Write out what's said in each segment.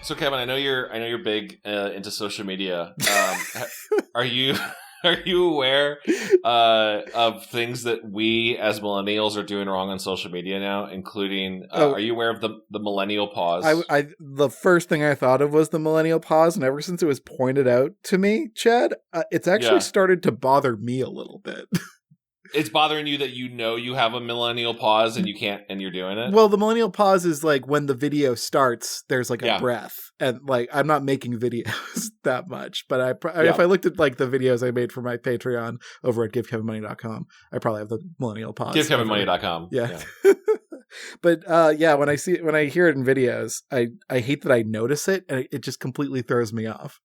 So Kevin, I know you're big into social media. Are you aware of things that we as millennials are doing wrong on social media now, including are you aware of the millennial pause? The first thing I thought of was the millennial pause, and ever since it was pointed out to me, Chad, it's actually started to bother me a little bit. It's bothering you that you have a millennial pause and you can't, and you're doing it? Well, the millennial pause is like when the video starts, there's like a breath. And like, I'm not making videos that much, but if I looked at like the videos I made for my Patreon over at givekevinmoney.com, I probably have the millennial pause. Givekevinmoney.com. Yeah. But when I hear it in videos, I hate that I notice it, and it just completely throws me off.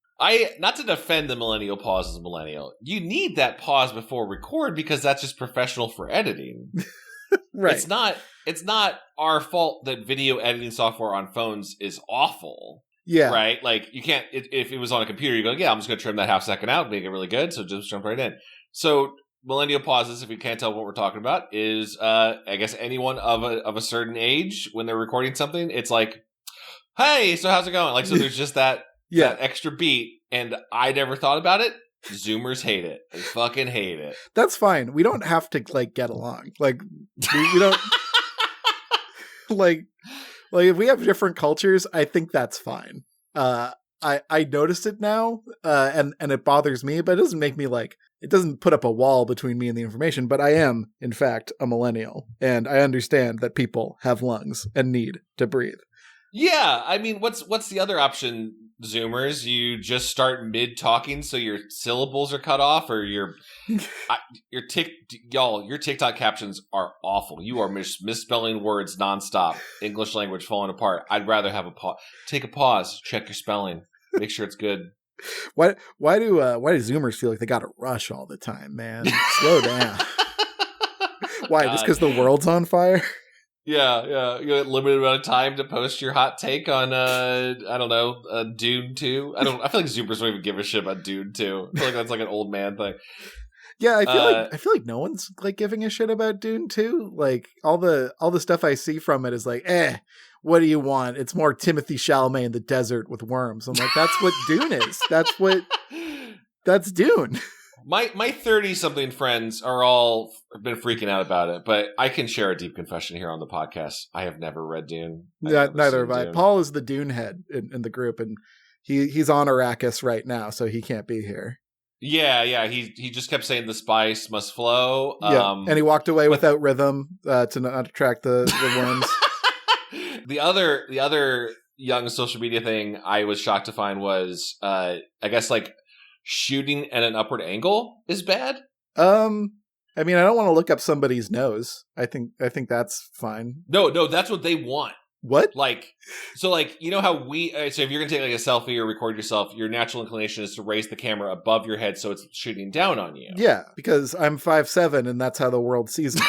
Not to defend the millennial pause as a millennial, you need that pause before record because that's just professional for editing. Right. It's not our fault that video editing software on phones is awful. Yeah. Right? Like, you can't, if it was on a computer, you go, I'm just going to trim that half second out, make it really good, so just jump right in. So, millennial pauses, if you can't tell what we're talking about, is, I guess, anyone of a certain age, when they're recording something, it's like, hey, so how's it going? Like, so there's just that extra beat, and I never thought about it. Zoomers hate it. They fucking hate it. That's fine. We don't have to, like, get along. Like, we don't... like, if we have different cultures, I think that's fine. I noticed it now, and it bothers me, but it doesn't make me, like... It doesn't put up a wall between me and the information, but I am, in fact, a millennial, and I understand that people have lungs and need to breathe. Yeah, I mean, what's the other option, Zoomers? You just start mid-talking so your syllables are cut off, or your TikTok captions are awful. You are misspelling words nonstop. English language falling apart. I'd rather have a pause. Take a pause. Check your spelling. Make sure it's good. Why do Zoomers feel like they got to rush all the time, man? Slow down. Why? Just because the world's on fire? Yeah. You got a limited amount of time to post your hot take on, Dune 2. I feel like Zoomers don't even give a shit about Dune 2. I feel like that's like an old man thing. Yeah, I feel like no one's like giving a shit about Dune 2. Like all the stuff I see from it is like, what do you want? It's more Timothée Chalamet in the desert with worms. I'm like, that's what Dune is. That's Dune. My 30-something friends have been freaking out about it, but I can share a deep confession here on the podcast. I have never read Dune. Yeah, neither have I. Paul is the Dune head in the group, and he's on Arrakis right now, so he can't be here. Yeah. He just kept saying the spice must flow. And he walked away without rhythm to not attract the worms. The other young social media thing I was shocked to find was, I guess, like, shooting at an upward angle is bad. I mean, I don't want to look up somebody's nose. I think that's fine. No, that's what they want. What? Like, so like, you know how so if you're gonna take like a selfie or record yourself, your natural inclination is to raise the camera above your head so it's shooting down on you. Yeah, because I'm 5'7" and that's how the world sees me.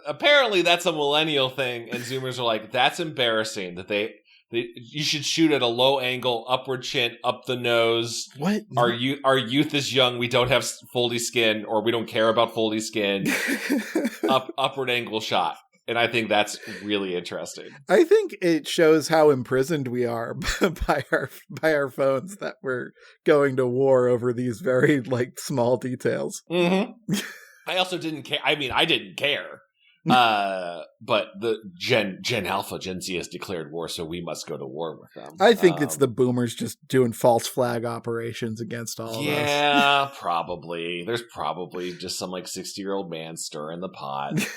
Apparently that's a millennial thing, and Zoomers are like, that's embarrassing that you should shoot at a low angle, upward chin, up the nose. What? Our youth is young. We don't have foldy skin, or we don't care about foldy skin. Upward angle shot. And I think that's really interesting. I think it shows how imprisoned we are by our phones, that we're going to war over these very like small details. Mm-hmm. I also didn't care. I mean, I didn't care. But the Gen Alpha, Gen Z has declared war, so we must go to war with them. I think it's the boomers just doing false flag operations against all of us. Yeah, probably. There's probably just some like 60-year-old man stirring the pot.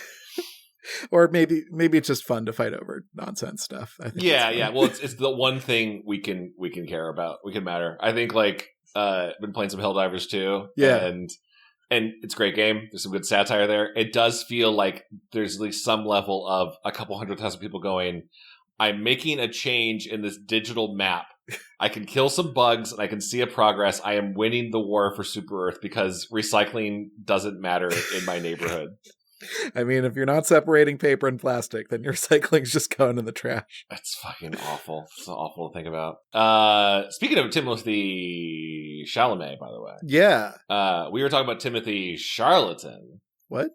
Or maybe it's just fun to fight over nonsense stuff. I think yeah. Well, it's the one thing we can care about. We can matter. I think like been playing some Helldivers too. Yeah. And it's a great game. There's some good satire there. It does feel like there's at least some level of a couple 100,000 people going, I'm making a change in this digital map. I can kill some bugs and I can see a progress. I am winning the war for Super Earth because recycling doesn't matter in my neighborhood. I mean, if you're not separating paper and plastic, then your recycling's just going in the trash. That's fucking awful. It's awful to think about. Speaking of Timothée Chalamet, by the way. Yeah. We were talking about Timothée Charlatan. What?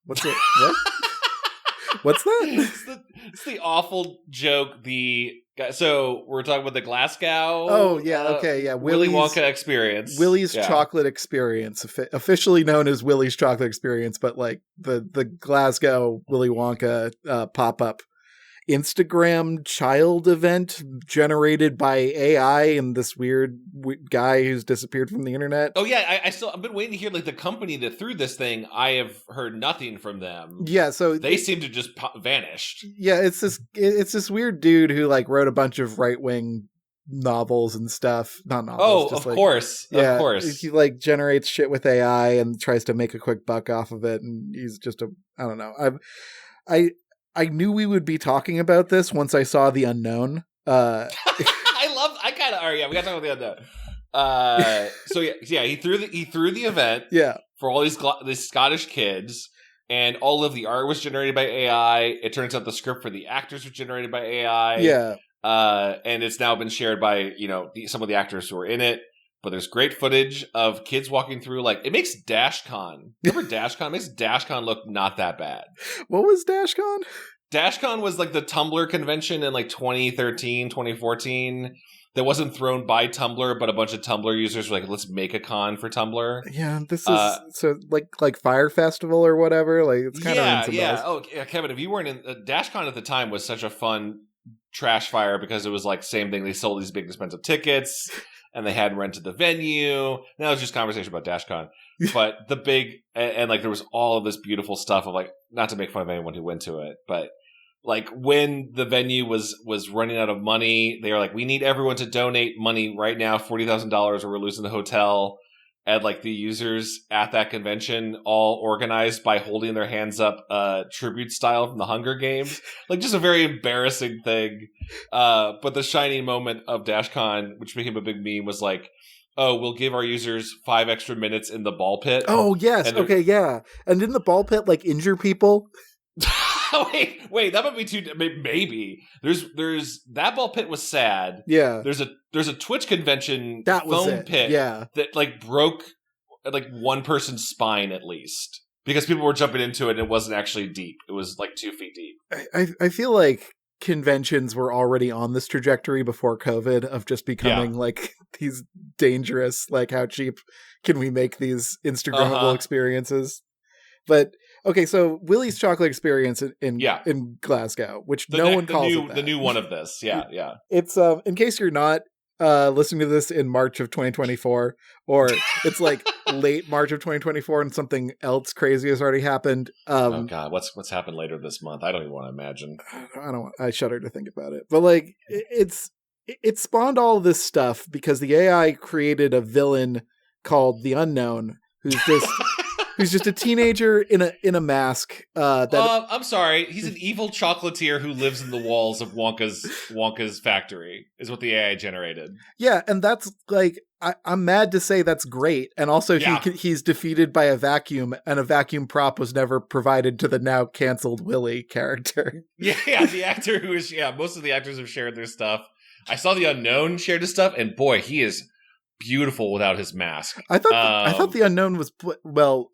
What's it? What? What's that? It's the awful joke. So we're talking about the Glasgow. Oh yeah, okay, yeah. Willy Wonka experience. Willie's chocolate experience, officially known as Willie's chocolate experience, but like the Glasgow Willy Wonka pop up Instagram child event generated by AI and this weird guy who's disappeared from the internet. Oh yeah, I've been waiting to hear like the company that threw this thing. I have heard nothing from them. Yeah, so they seem to just vanished. Yeah, it's this weird dude who like wrote a bunch of right-wing novels and stuff. Not novels. Oh, of course. He like generates shit with AI and tries to make a quick buck off of it, and he's just I don't know. I knew we would be talking about this once I saw The Unknown. We gotta talk about The Unknown. So he threw the event. Yeah. For all these Scottish kids, and all of the art was generated by AI. It turns out the script for the actors was generated by AI. Yeah. And it's now been shared by some of the actors who are in it. But there's great footage of kids walking through. Like, it makes DashCon. Remember DashCon? It makes DashCon look not that bad. What was DashCon? DashCon was like the Tumblr convention in like 2013, 2014. That wasn't thrown by Tumblr, but a bunch of Tumblr users were like, let's make a con for Tumblr. Yeah, this is so like Fire Festival or whatever. Like, it's kind of Oh, yeah, Kevin, if you weren't in DashCon at the time was such a fun trash fire because it was like same thing. They sold these big expensive tickets. And they hadn't rented the venue. Now it's just conversation about DashCon. But the big, and like there was all of this beautiful stuff of like, not to make fun of anyone who went to it, but like when the venue was running out of money, they were like, we need everyone to donate money right now, $40,000 or we're losing the hotel. And like the users at that convention all organized by holding their hands up tribute style from the Hunger Games. Like just a very embarrassing thing. But the shining moment of DashCon, which became a big meme, was like, oh, we'll give our users 5 extra minutes in the ball pit. Oh, yes. Okay, yeah. And didn't the ball pit like injure people? wait, that might be too. Maybe there's that ball pit was sad. Yeah, there's a Twitch convention that was foam pit. Yeah, that like broke like one person's spine at least because people were jumping into it and it wasn't actually deep. It was like 2 feet deep. I feel like conventions were already on this trajectory before COVID of just becoming like these dangerous. Like, how cheap can we make these Instagrammable experiences? But okay, so Willie's chocolate experience in Glasgow, which no one calls it that. The new one of this, yeah. It's in case you're not listening to this in March of 2024, or it's like late March of 2024, and something else crazy has already happened. Oh God, what's happened later this month? I don't even want to imagine. I shudder to think about it. But like, it spawned all of this stuff because the AI created a villain called the Unknown, who's just. Who's just a teenager in a mask. I'm sorry. He's an evil chocolatier who lives in the walls of Wonka's factory, is what the AI generated. Yeah, and that's like, I'm mad to say that's great. And also he's defeated by a vacuum, and a vacuum prop was never provided to the now canceled Willy character. Yeah, the actor who is, most of the actors have shared their stuff. I saw the Unknown shared his stuff, and boy, he is beautiful without his mask. I thought the Unknown was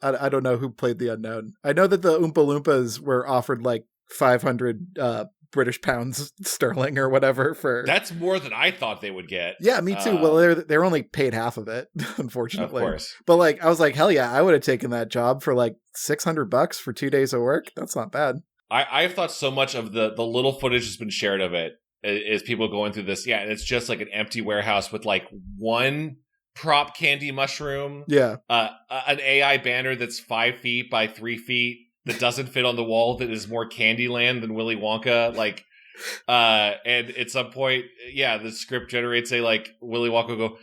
I don't know who played the Unknown. I know that the Oompa Loompas were offered like 500 British pounds sterling or whatever for. That's more than I thought they would get. Yeah, me too. Well, they're only paid half of it, unfortunately. Of course. But like, I was like, hell yeah, I would have taken that job for like $600 for 2 days of work. That's not bad. I've thought so much of the little footage that's been shared of it. Is people going through this, and it's just like an empty warehouse with like one prop candy mushroom, an AI banner that's 5 feet by 3 feet that doesn't fit on the wall, that is more Candyland than Willy Wonka, like, and at some point, the script generates a like Willy Wonka go,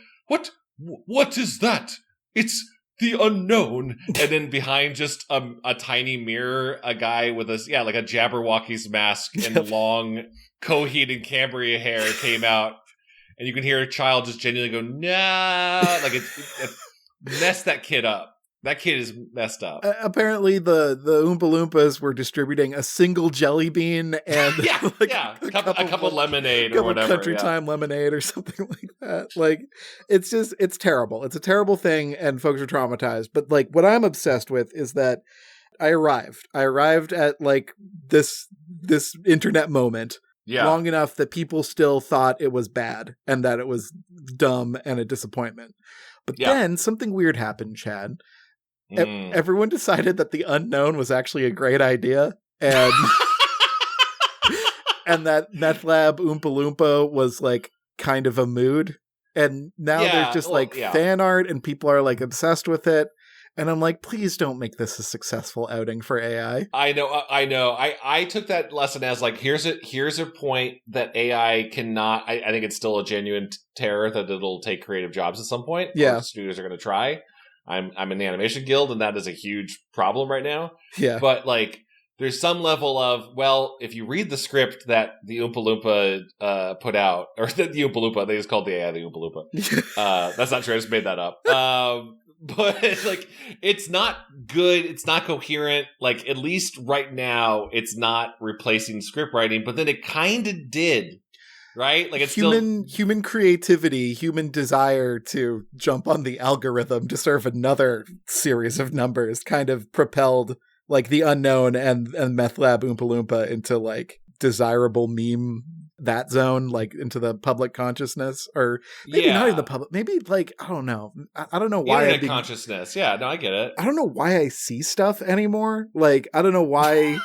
what is that? It's the Unknown, and then behind just a tiny mirror, a guy with like a Jabberwocky's mask and long Coheed and Cambria hair came out, and you can hear a child just genuinely go, nah, like it messed that kid up. That kid is messed up. Apparently, the Oompa Loompas were distributing a single jelly bean and a cup of lemonade or whatever. Country Time lemonade or something like that. Like, it's terrible. It's a terrible thing, and folks are traumatized. But like, what I'm obsessed with is that I arrived at like this internet moment long enough that people still thought it was bad and that it was dumb and a disappointment. But then something weird happened, Chad. Everyone decided that the unknown was actually a great idea, and and that Meth Lab Oompa Loompa was like kind of a mood. And now there's just fan art and people are like obsessed with it. And I'm like, please don't make this a successful outing for AI. I know. I took that lesson as like, here's a point that AI cannot. I think it's still a genuine terror that it'll take creative jobs at some point. Yeah, studios are going to try. I'm in the animation guild, and that is a huge problem right now. Yeah, but like, there's some level of, well, if you read the script that the Oompa Loompa put out, or the Oompa Loompa, they just called the AI the Oompa Loompa. That's not true. I just made that up. But like, it's not good. It's not coherent. Like, at least right now, it's not replacing script writing. But then it kind of did, right? Like, it's human creativity, human desire to jump on the algorithm to serve another series of numbers, kind of propelled like the unknown and Meth Lab Oompa Loompa into like desirable meme that zone, like into the public consciousness, or maybe not in the public, maybe like, I don't know. I don't know why. Internet consciousness. Yeah, no, I get it. I don't know why I see stuff anymore. Like, I don't know why.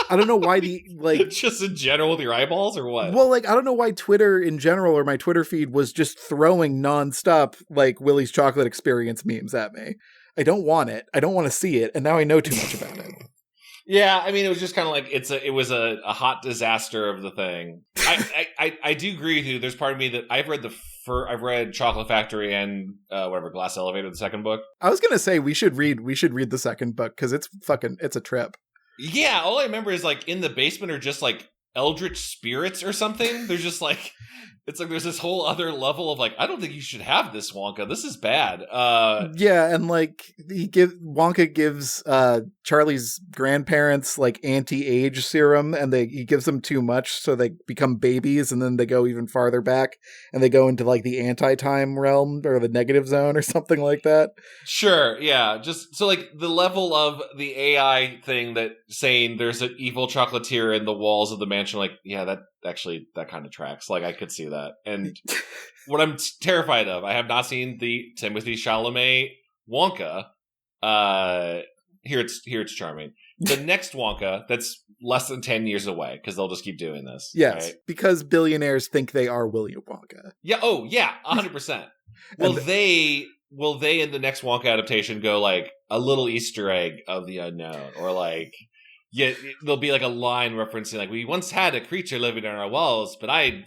I don't know why the, like, just in general with your eyeballs or what? Well, like, I don't know why Twitter in general or my Twitter feed was just throwing nonstop like Willy's Chocolate Experience memes at me. I don't want it. I don't want to see it. And now I know too much about it. Yeah, I mean, it was just kind of like it was a hot disaster of the thing. I do agree with you. There's part of me that I've read Chocolate Factory and Glass Elevator, the second book. I was gonna say we should read the second book because it's a trip. Yeah, all I remember is like in the basement are just like eldritch spirits or something. There's just like, it's like there's this whole other level of like, I don't think you should have this, Wonka. This is bad. Yeah, and like Wonka gives Charlie's grandparents like anti-age serum, and he gives them too much, so they become babies, and then they go even farther back, and they go into like the anti-time realm or the negative zone or something like that. Sure, yeah. Just so like the level of the AI thing that saying there's an evil chocolatier in the walls of the mansion, like, yeah, that kind of tracks. Like, I could see that. And what I'm terrified of, I have not seen the Timothée Chalamet Wonka. Here it's charming. The next Wonka, that's less than 10 years away, because they'll just keep doing this. Yes, right? Because billionaires think they are Willy Wonka. Yeah, 100%. Will they in the next Wonka adaptation go like a little Easter egg of the unknown, or like, yeah, there'll be like a line referencing like, we once had a creature living in our walls, but I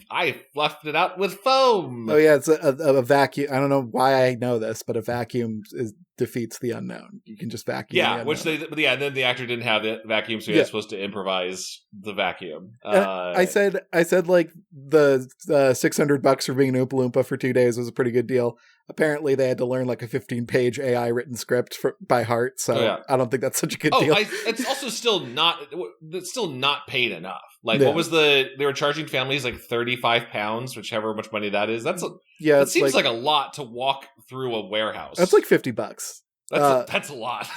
fluffed it out with foam. Oh yeah, it's a vacuum. I don't know why I know this, but a vacuum defeats the unknown. You can just vacuum. Yeah, then the actor didn't have the vacuum, so he was supposed to improvise the vacuum. I said like the $600 for being an Oompa Loompa for 2 days was a pretty good deal. Apparently, they had to learn like a 15-page AI written script by heart, so I don't think that's such a good deal. It's also still not paid enough. Like, what was they were charging families like £35, whichever much money that is. That seems like a lot to walk through a warehouse. That's like $50. That's a lot.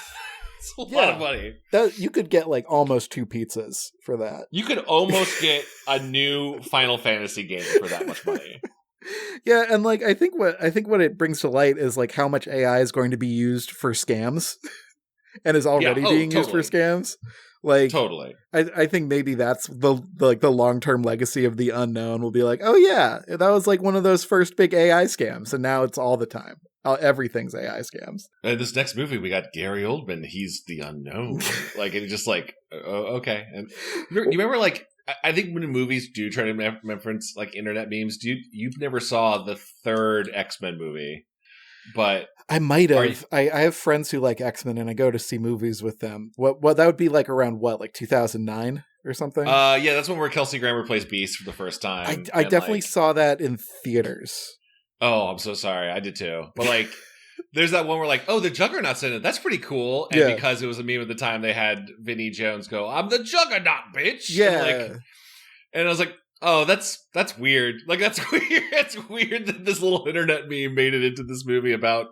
It's a lot of money. That you could get like almost 2 pizzas for that. You could almost get a new Final Fantasy game for that much money. Yeah, and like I think what it brings to light is like how much AI is going to be used for scams, and is already being used for scams. Like, totally. I think maybe that's the long-term legacy of the unknown will be like, oh yeah, that was like one of those first big AI scams, and now it's all the time. Everything's AI scams. And this next movie, we got Gary Oldman. He's the unknown. Like, it's just like, okay. And you remember, like, I think when movies do try to reference like internet memes, you've never saw the third X-Men movie, but I might have. I have friends who like X-Men, and I go to see movies with them. What that would be like around like 2009 or something? Yeah, that's when where Kelsey Grammer plays Beast for the first time. I definitely saw that in theaters. Oh, I'm so sorry. I did too. But like, there's that one where like, oh, the Juggernaut's in it. That's pretty cool. And because it was a meme at the time, they had Vinnie Jones go, "I'm the Juggernaut, bitch." Yeah. And I was like, oh, that's weird. Like, that's weird. It's weird that this little internet meme made it into this movie about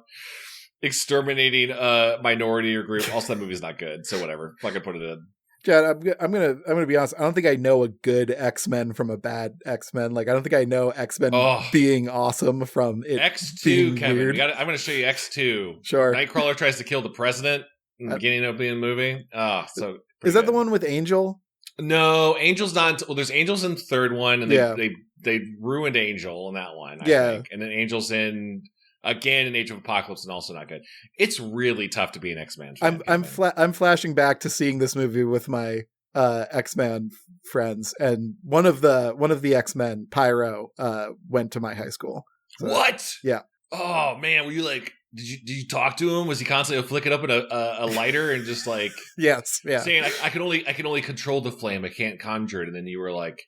exterminating a minority or group. Also, that movie's not good, so whatever. Fucking put it in. Chad, I'm gonna be honest. I don't think I know a good X-Men from a bad X-Men. Like I don't think I know X-Men being awesome from it X2, being Kevin. weird. I'm going to show you X2. Sure. Nightcrawler tries to kill the president in the beginning of the movie. So is that good. the one with Angel? No, Angel's not. Well, there's Angel's in the third one, and they ruined Angel in that one. I think. And then Angel's in Age of Apocalypse, and also not good. It's really tough to be an X-Men fan. I'm flashing back to seeing this movie with my X-Men friends, and one of the X-Men, Pyro, went to my high school. So, what? Yeah. Oh man, were you like? Did you talk to him? Was he constantly flicking up at a lighter and just like yes, yeah, saying I can only control the flame, I can't conjure it, and then you were like,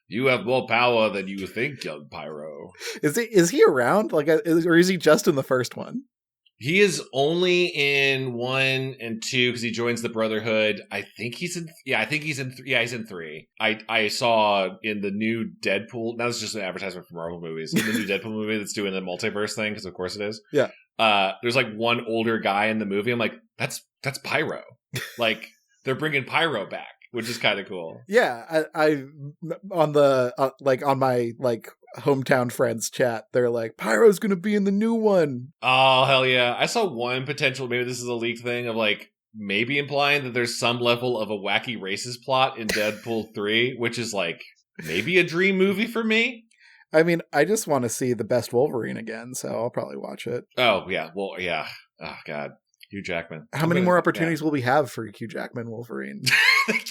you have more power than you think, young Pyro. Is he around? Like, or is he just in the first one? He is only in 1 and 2 because he joins the Brotherhood. I think he's in. Yeah, I think he's in. He's in 3. I saw in the new Deadpool. Now it's just an advertisement for Marvel movies. In the new Deadpool movie that's doing the multiverse thing, because of course it is. Yeah. There's like one older guy in the movie. I'm like, that's Pyro. Like they're bringing Pyro back, which is kind of cool. Yeah, I on the on my hometown friends chat, they're like, Pyro's gonna be in the new one. Oh hell yeah! I saw one potential. Maybe this is a leak thing of like maybe implying that there's some level of a wacky racist plot in Deadpool 3, which is like maybe a dream movie for me. I mean, I just want to see the best Wolverine again, so I'll probably watch it. Oh yeah, well yeah. Oh god, Hugh Jackman. How many more opportunities will we have for Hugh Jackman Wolverine?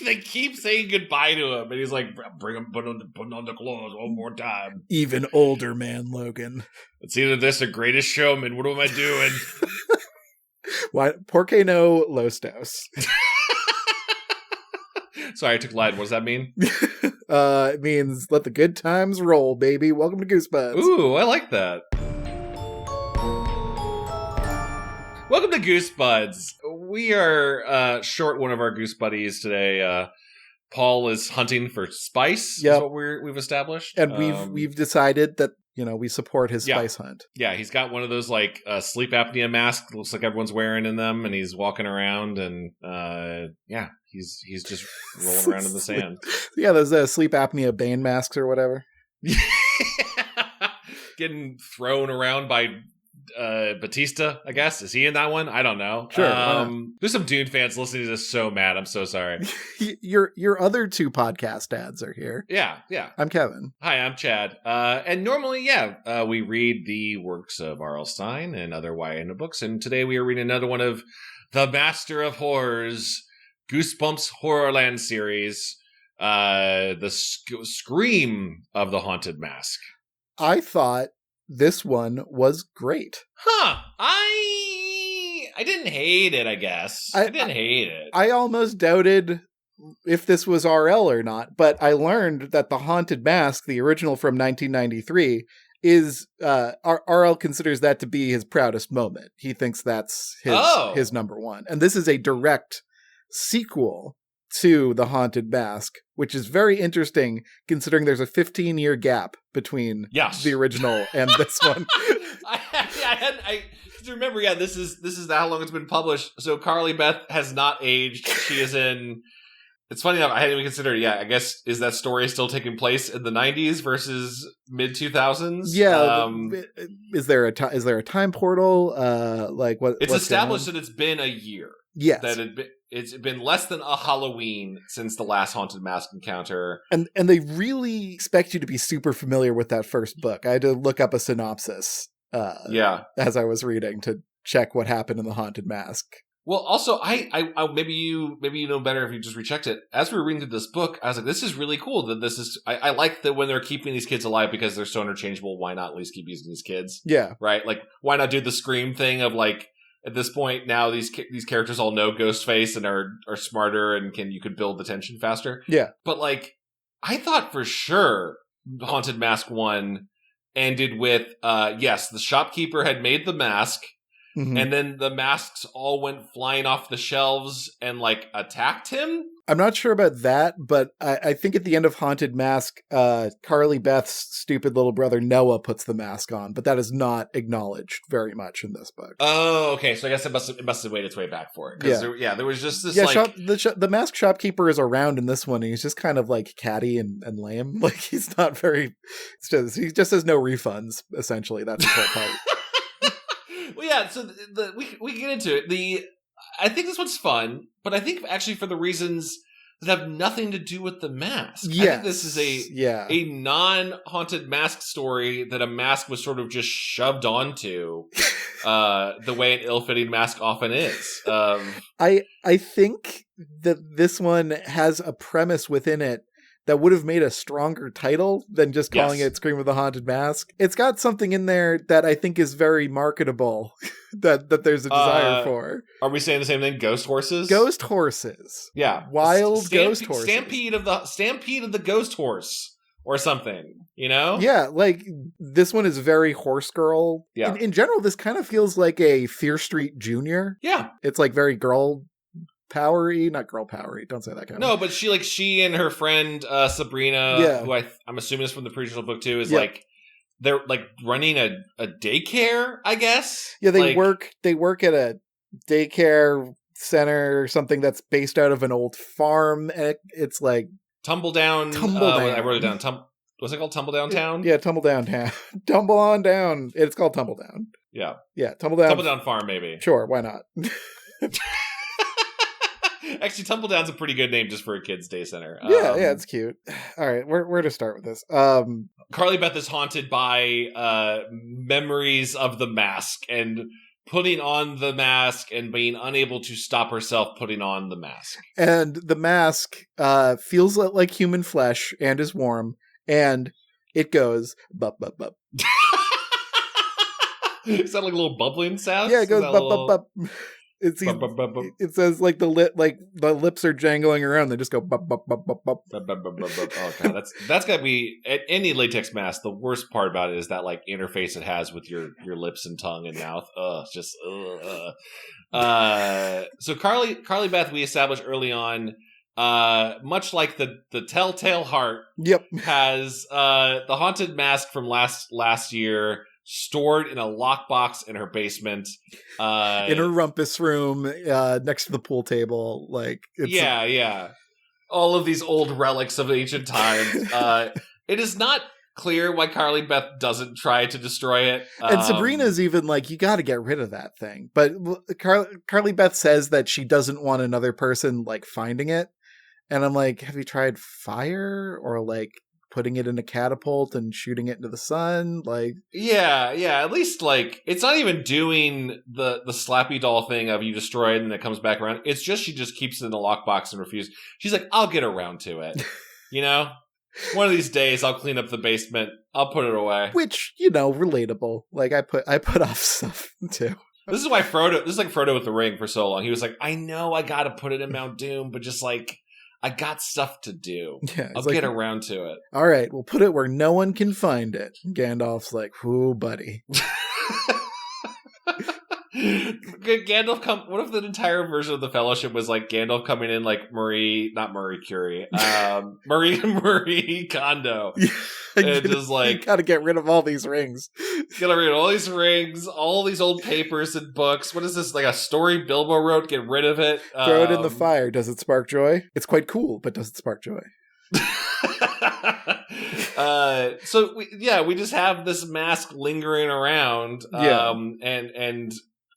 They keep saying goodbye to him, and he's like, "Bring him, put on the clothes one more time." Even older man Logan. It's either this or Greatest Showman. What am I doing? Why? Porque no los dos. Sorry, I took Latin. What does that mean? It means let the good times roll, baby. Welcome to Goosebuds. Ooh, I like that. Welcome to Goosebuds. We are short one of our Goose buddies today. Paul is hunting for spice. Yep. Is what we've established, and we've decided that we support his spice hunt. Yeah, he's got one of those like sleep apnea masks. Looks like everyone's wearing in them, and he's walking around, and he's just rolling around in the sand. Yeah, those sleep apnea Bane masks or whatever. Getting thrown around by Batista, I guess. Is he in that one? I don't know. Sure. There's some Dune fans listening to this so mad. I'm so sorry. Your other two podcast dads are here. Yeah. I'm Kevin. Hi, I'm Chad. And normally, we read the works of R.L. Stine and other YA books. And today we are reading another one of the Master of Horrors, Goosebumps Horrorland series, the Scream of the Haunted Mask. I thought this one was great. Huh. I didn't hate it, I guess. I didn't hate it. I almost doubted if this was RL or not, but I learned that the Haunted Mask, the original from 1993, is RL considers that to be his proudest moment. He thinks that's his number one. And this is a direct sequel to The Haunted Mask, which is very interesting considering there's a 15-year gap between the original and this one. I remember, this is how long it's been published. So Carly Beth has not aged. She is in. It's funny enough, I hadn't even considered. I guess is that story still taking place in the 90s versus mid 2000s? Yeah. Is there a time portal? What? It's established that it's been a year. Yes. That it's been less than a Halloween since the last Haunted Mask encounter. And they really expect you to be super familiar with that first book. I had to look up a synopsis as I was reading to check what happened in the Haunted Mask. Well, also, I maybe you know better if you just rechecked it. As we were reading through this book, I was like, this is really cool that this is. I like that when they're keeping these kids alive because they're so interchangeable. Why not at least keep using these kids? Yeah, right. Like, why not do the Scream thing of like at this point now these characters all know Ghostface and are smarter and you could build the tension faster. Yeah, but like I thought for sure, Haunted Mask 1 ended with the shopkeeper had made the mask. Mm-hmm. And then the masks all went flying off the shelves and like attacked him. I'm not sure about that, but I think at the end of Haunted Mask, Carly Beth's stupid little brother Noah puts the mask on, but that is not acknowledged very much in this book. Oh, okay. So I guess it must have made its way back for it. Because there was just this the mask shopkeeper is around in this one, and he's just kind of like catty and lame. Like he's not very. He just has no refunds. Essentially, that's the whole part. Well, yeah. So we can get into it. I think this one's fun, but I think actually for the reasons that have nothing to do with the mask. Yes. I think this is a non-haunted mask story that a mask was sort of just shoved onto, the way an ill-fitting mask often is. I think that this one has a premise within it that would have made a stronger title than just calling it Scream of the Haunted Mask. It's got something in there that I think is very marketable that there's a desire for. Are we saying the same thing? Ghost horses? Ghost horses. Yeah. Wild ghost horses. Stampede of the ghost horse or something, you know? Yeah, like this one is very horse girl. Yeah. In general, this kind of feels like a Fear Street Junior. Yeah. It's like very girl powery, not girl powery. Don't say that kind of. No, but she and her friend Sabrina, who I'm assuming is from the original book too, is like they're like running a daycare, I guess. Yeah, they work at a daycare center or something that's based out of an old farm. It's like Tumbledown. I wrote it down. What's it called? Tumbledown Town? Yeah, Tumbledown Town. Tumble on down. It's called Tumbledown. Yeah. Yeah, Tumbledown. Tumbledown Farm, maybe. Sure, why not? Actually, Tumbledown's a pretty good name just for a kid's day center. Yeah, it's cute. All right, where to start with this? Carly Beth is haunted by memories of the mask and putting on the mask and being unable to stop herself putting on the mask. And the mask feels like human flesh and is warm, and it goes bup bup bup. Is that like a little bubbling sound? Yeah, it goes bup bup bup. It says like the lips are jangling around. They just go bup bup bup bup bup. Oh god, that's gotta be at any latex mask. The worst part about it is that like interface it has with your lips and tongue and mouth. It's just So Carly Beth, we established early on, much like the Telltale Heart. Yep, has the haunted mask from last year stored in a lockbox in her basement, in her rumpus room, next to the pool table. Like, it's all of these old relics of ancient times. It is not clear why Carly Beth doesn't try to destroy it. And Sabrina's even like, you got to get rid of that thing. But Carly Beth says that she doesn't want another person like finding it. And I'm like, have you tried fire or like putting it in a catapult and shooting it into the sun? Like, yeah, at least like it's not even doing the slappy doll thing of you destroy it and it comes back around. It's just she just keeps it in the lockbox and refuses. She's like, I'll get around to it. You know, one of these days I'll clean up the basement. I'll put it away. Which, you know, relatable. Like I put off stuff too. This is like Frodo with the ring for so long. He was like, I know I got to put it in Mount Doom, but just like, I got stuff to do. Yeah, I'll get around to it. All right, we'll put it where no one can find it. Gandalf's like, "Whoo, buddy." Gandalf come. What if the entire version of the Fellowship was like Gandalf coming in like Marie Curie, Marie Kondo, and just like gotta get rid of all these rings. Gotta rid of all these rings, all these old papers and books. What is this? Like a story Bilbo wrote? Get rid of it. Throw it in the fire. Does it spark joy? It's quite cool, but does it spark joy? So we just have this mask lingering around. And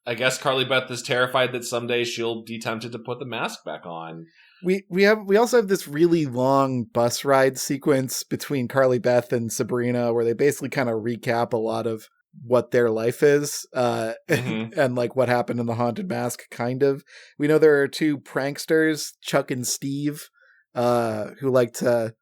I guess Carly Beth is terrified that someday she'll be tempted to put the mask back on. We also have this really long bus ride sequence between Carly Beth and Sabrina where they basically kind of recap a lot of what their life is, and like what happened in the haunted mask, kind of. We know there are two pranksters, Chuck and Steve, who like to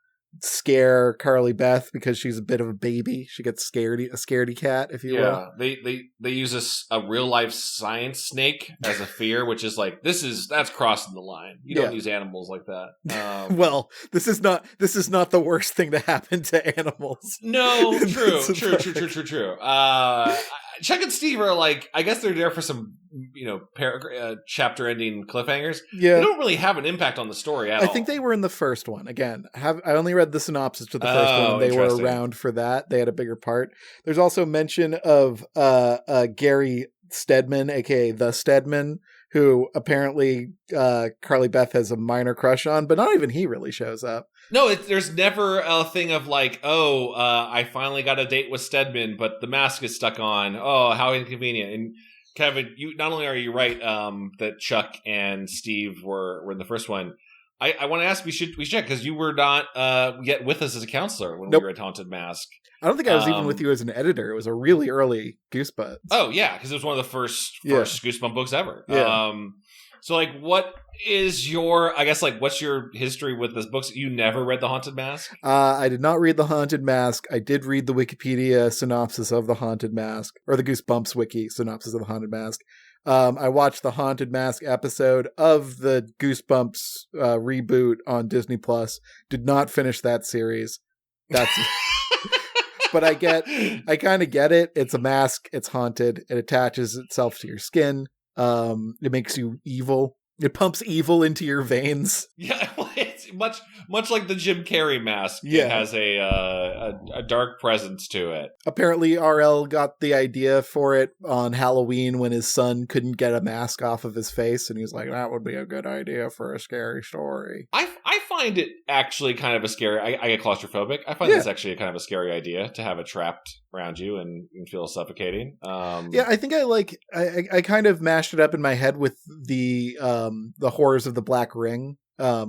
scare Carly Beth because she's a bit of a baby. She gets a scaredy cat, if you will. They use a real life science snake as a fear, which is like that's crossing the line. You don't use animals like that. Well, this is not the worst thing to happen to animals. No, true. Chuck and Steve are like, I guess they're there for some, chapter-ending cliffhangers. Yeah. They don't really have an impact on the story at all. I think they were in the first one. Again, I only read the synopsis to the first one, and they were around for that. They had a bigger part. There's also mention of Gary Stedman, aka the Stedman, who apparently Carly Beth has a minor crush on, but not even he really shows up. No, there's never a thing of like, I finally got a date with Stedman, but the mask is stuck on. Oh, how inconvenient. And Kevin, you not only are you right that Chuck and Steve were in the first one, I want to ask, we should check, because you were not yet with us as a counselor when we were at Haunted Mask. I don't think I was even with you as an editor. It was a really early Goosebuds. Oh, yeah, because it was one of the first Goosebump books ever. Yeah. So, like, what is what's your history with this book? You never read The Haunted Mask? I did not read The Haunted Mask. I did read the Wikipedia synopsis of The Haunted Mask, or the Goosebumps wiki synopsis of The Haunted Mask. I watched the Haunted Mask episode of the Goosebumps reboot on Disney Plus. Did not finish that series. That's... But I kind of get it. It's a mask. It's haunted. It attaches itself to your skin. It makes you evil. It pumps evil into your veins. Yeah, it's much like the Jim Carrey mask. Yeah. It has a dark presence to it. Apparently, RL got the idea for it on Halloween when his son couldn't get a mask off of his face, and he was like, "That would be a good idea for a scary story." I find it actually kind of a scary. I get claustrophobic. I find this actually kind of a scary idea to have it trapped around you and feel suffocating. I think I kind of mashed it up in my head with the horrors of the Black Ring,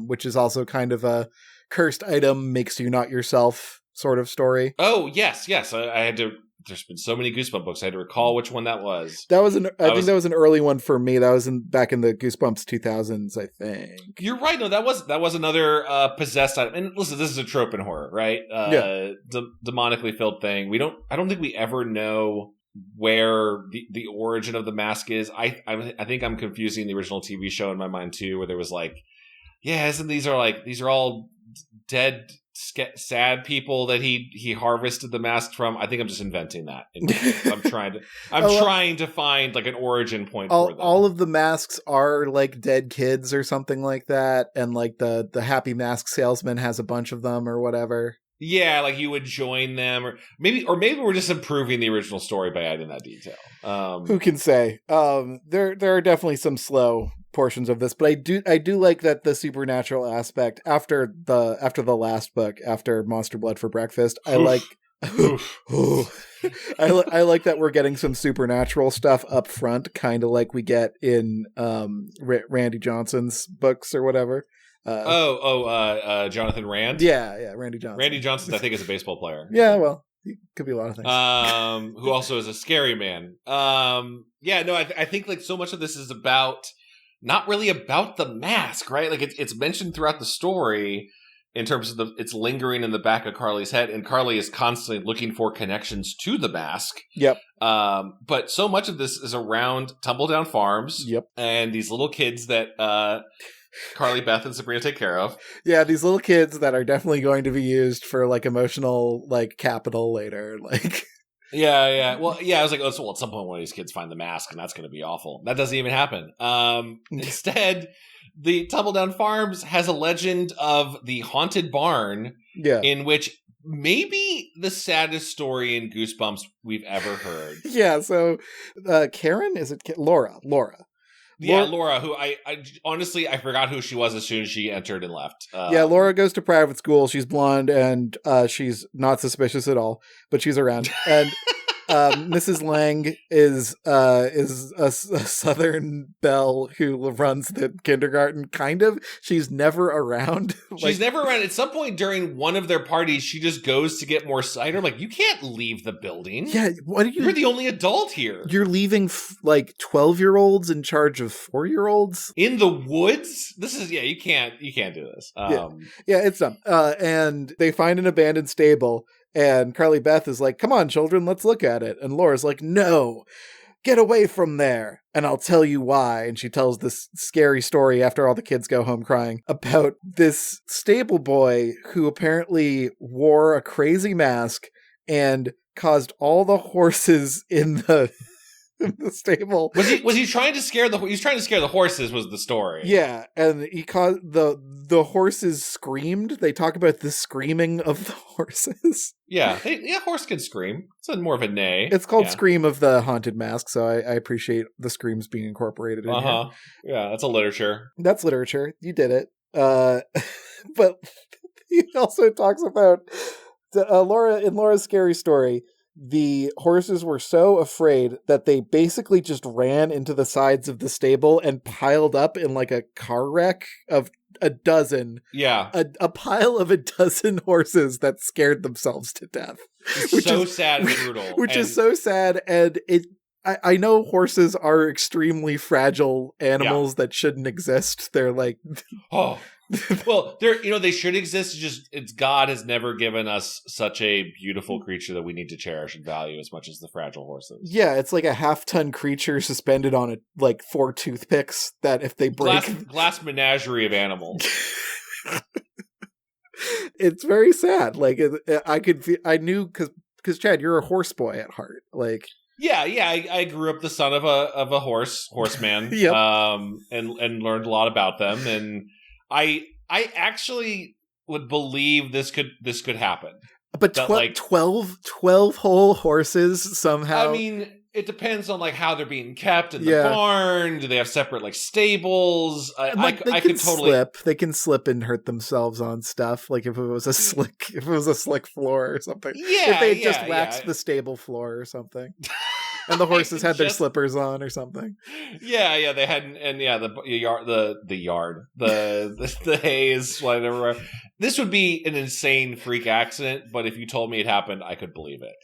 which is also kind of a cursed item makes you not yourself sort of story. Oh, yes. I had to. There's been so many Goosebump books. I had to recall which one that was. That was I think that was an early one for me. That was back in the Goosebumps 2000s, I think. You're right. No, that was another possessed item. And listen, this is a trope in horror, right? Demonically filled thing. I don't think we ever know where the origin of the mask is. I think I'm confusing the original TV show in my mind too, where there was like, these are all dead sad people that he harvested the mask from. I think I'm just inventing that. I'm trying to find like an origin point for them. All of the masks are like dead kids or something like that, and like the happy mask salesman has a bunch of them or whatever. Yeah, like you would join them, or maybe we're just improving the original story by adding that detail. Who can say? There are definitely some slow portions of this, but I do like that the supernatural aspect after the last book, after Monster Blood for Breakfast. I like I like that we're getting some supernatural stuff up front, kind of like we get in Randy Johnson's books or whatever. Jonathan Rand? Yeah, Randy Johnson. Randy Johnson, I think, is a baseball player. Yeah, well, he could be a lot of things. Who also is a scary man. I think like so much of this is not really about the mask, right? Like it's mentioned throughout the story in terms of it's lingering in the back of Carly's head, and Carly is constantly looking for connections to the mask. Yep. But so much of this is around Tumbledown Farms. Yep. And these little kids that Carly Beth and Sabrina take care of. Yeah, these little kids that are definitely going to be used for like emotional like capital later. Like Yeah. Well, yeah, I was like, at some point one of these kids find the mask, and that's going to be awful. That doesn't even happen. Instead, the Tumbledown Farms has a legend of the haunted barn, in which maybe the saddest story in Goosebumps we've ever heard. Yeah, so Karen, is it Laura? Yeah, Laura, who I honestly, I forgot who she was as soon as she entered and left. Laura goes to private school. She's blonde, and she's not suspicious at all, but she's around. And Mrs. Lang is a Southern belle who runs the kindergarten, kind of. She's never around. She's never around. At some point during one of their parties, she just goes to get more cider. I'm like, you can't leave the building. Yeah, you're the only adult here. You're leaving 12-year-olds in charge of 4-year-olds in the woods. This is you can't do this. It's dumb. And they find an abandoned stable. And Carly Beth is like, come on, children, let's look at it. And Laura's like, no, get away from there. And I'll tell you why. And she tells this scary story after all the kids go home crying about this stable boy who apparently wore a crazy mask and caused all the horses in the stable. Was he trying to scare he's trying to scare the horses was the story. Yeah, and he caused the horses screamed. They talk about the screaming of the horses. Yeah, horse can scream. It's more of a neigh. It's called Scream of the Haunted Mask, so I appreciate the screams being incorporated in here. Yeah, that's a literature. That's literature. You did it. But he also talks about Laura's scary story. The horses were so afraid that they basically just ran into the sides of the stable and piled up in like a car wreck of a dozen. Yeah. A pile of a dozen horses that scared themselves to death. Which is sad and brutal. Which is so sad. And I know horses are extremely fragile animals that shouldn't exist. They're like... Well, they should exist. It's God has never given us such a beautiful creature that we need to cherish and value as much as the fragile horses. Yeah, it's like a half-ton creature suspended on 4 toothpicks that if they break... Glass menagerie of animals. It's very sad. Like, I knew, because Chad, you're a horse boy at heart. Like... Yeah, I grew up the son of a horseman. Yep. And learned a lot about them, and I actually would believe this could happen. But 12 whole horses somehow. I mean, it depends on how they're being kept in the barn. Do they have separate stables? I could totally slip. They can slip and hurt themselves on stuff. Like if it was a slick floor or something. Yeah, if they had just waxed the stable floor or something. And the horses had their slippers on or something. Yeah, they hadn't, and the hay is sliding everywhere. This would be an insane freak accident, but if you told me it happened, I could believe it.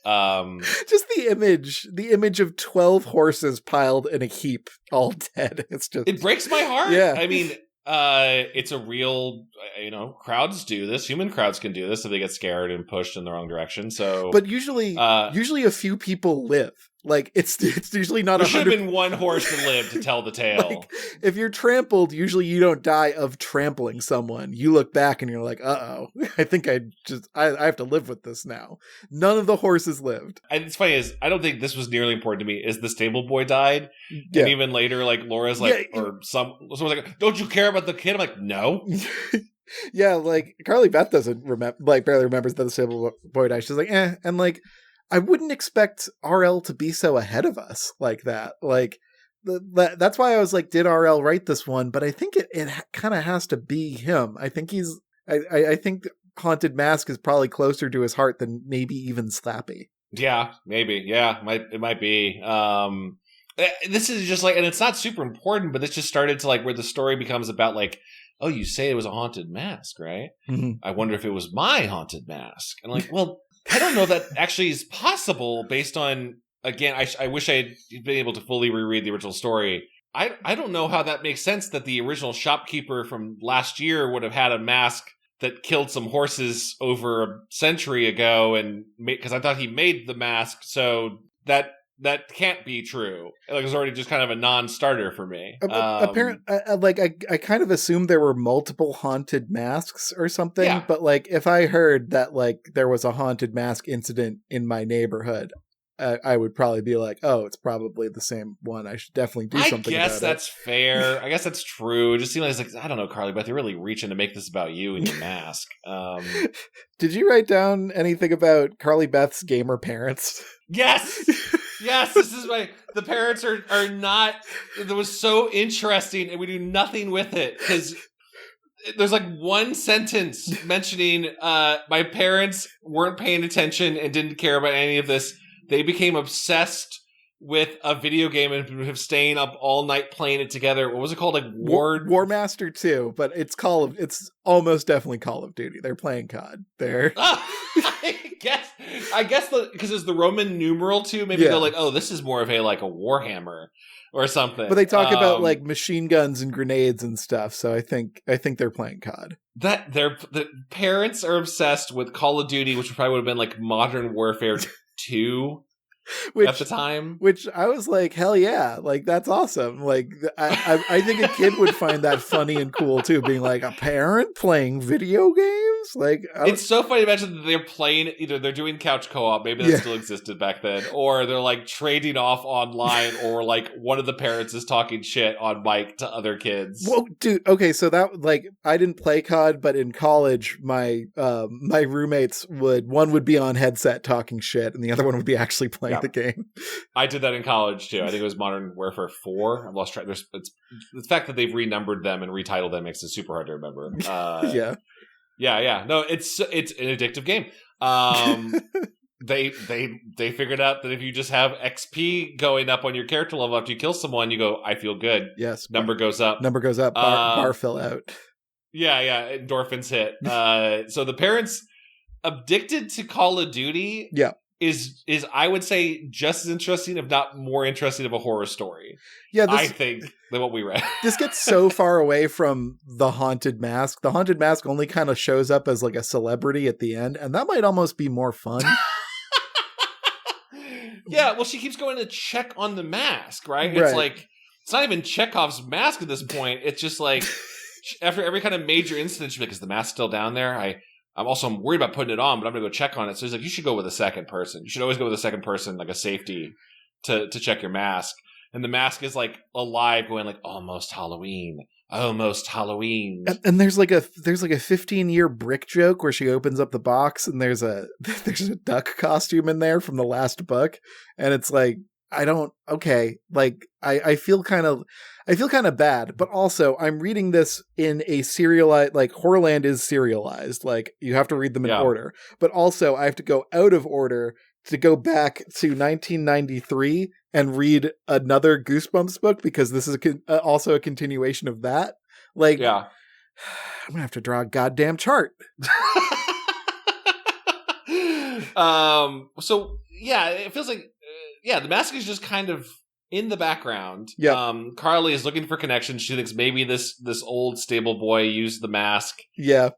Just the image of 12 horses piled in a heap, all dead. It breaks my heart. Yeah, I mean, it's a real, crowds do this. Human crowds can do this if they get scared and pushed in the wrong direction. So, but usually a few people live. Like it's usually not. There should have been one horse that lived to tell the tale. If you're trampled, usually you don't die of trampling someone. You look back and you're like, "Uh-oh, I think I have to live with this now." None of the horses lived. And it's funny is I don't think this was nearly important to me. Is the stable boy died? Yeah. And even later, Laura's or someone's like, "Don't you care about the kid?" I'm like, "No." Yeah, Carly Beth doesn't barely remembers that the stable boy died. She's like, "Eh," and I wouldn't expect RL to be so ahead of us like that. That's why I was like, did RL write this one? But I think it kind of has to be him. I think I think Haunted Mask is probably closer to his heart than maybe even Slappy. Yeah, maybe. Yeah, it might be. This is just and it's not super important, but this just started to where the story becomes about oh, you say it was a haunted mask, right? Mm-hmm. I wonder if it was my haunted mask. And well, I don't know that actually is possible based on, again, I wish I had been able to fully reread the original story. I don't know how that makes sense that the original shopkeeper from last year would have had a mask that killed some horses over a century ago, and because I thought he made the mask, so that can't be true. It was already just kind of a non-starter for me. Apparently, I kind of assumed there were multiple haunted masks or something. Yeah. But if I heard that there was a haunted mask incident in my neighborhood, I would probably be like, oh, it's probably the same one. I should definitely do something about it. I guess that's fair. I guess that's true. It just seems like I don't know, Carly Beth, you're really reaching to make this about you and your mask. Did you write down anything about Carly Beth's gamer parents? Yes! Yes, this is the parents are not, it was so interesting and we do nothing with it because there's one sentence mentioning my parents weren't paying attention and didn't care about any of this. They became obsessed with a video game and have staying up all night playing it together. What was it called? War Master 2, but it's almost definitely Call of Duty. They're playing COD. I guess because it's the Roman numeral 2, maybe they're oh, this is more of a Warhammer or something. But they talk about machine guns and grenades and stuff, so I think they're playing COD. The parents are obsessed with Call of Duty, which probably would have been Modern Warfare 2 at the time. Which I was like, hell yeah, that's awesome. I think a kid would find that funny and cool too, being a parent playing video games. games? Like, it's so funny to imagine that they're playing, either they're doing couch co-op, maybe that still existed back then, or they're like trading off online, or like one of the parents is talking shit on mic to other kids. Whoa, dude. Okay, so that, like, I didn't play COD, but in college, my roommates one would be on headset talking shit, and the other one would be actually playing the game. I did that in college too. I think it was Modern Warfare 4. I've lost track. It's the fact that they've renumbered them and retitled them makes it super hard to remember. Yeah. No, it's an addictive game. They figured out that if you just have XP going up on your character level after you kill someone, you go, I feel good. Yes, number goes up. Bar fill out. Yeah. Endorphins hit. So the parents addicted to Call of Duty. Yeah. Is I would say just as interesting, if not more interesting, of a horror story. Yeah, I think, than what we read. This gets so far away from the Haunted Mask. The Haunted Mask only kind of shows up as like a celebrity at the end, and that might almost be more fun. Yeah, well, she keeps going to check on the mask, right? It's like, it's not even Chekhov's mask at this point. It's just like, after every kind of major incident, she's like, is the mask still down there? I'm worried about putting it on, but I'm going to go check on it. So he's like, you should go with a second person. You should always go with a second person, like a safety, to check your mask. And the mask is like alive, going like, almost Halloween. And there's like a 15-year brick joke where she opens up the box and there's a duck costume in there from the last book. And it's like, I feel kind of bad, but also I'm reading this in a serialized, like Horrorland is serialized. Like you have to read them in order, but also I have to go out of order to go back to 1993 and read another Goosebumps book because this is also a continuation of that. Like, I'm gonna have to draw a goddamn chart. So yeah, it feels like, the mask is just kind of in the background. Carly is looking for connections. She thinks maybe this old stable boy used the mask.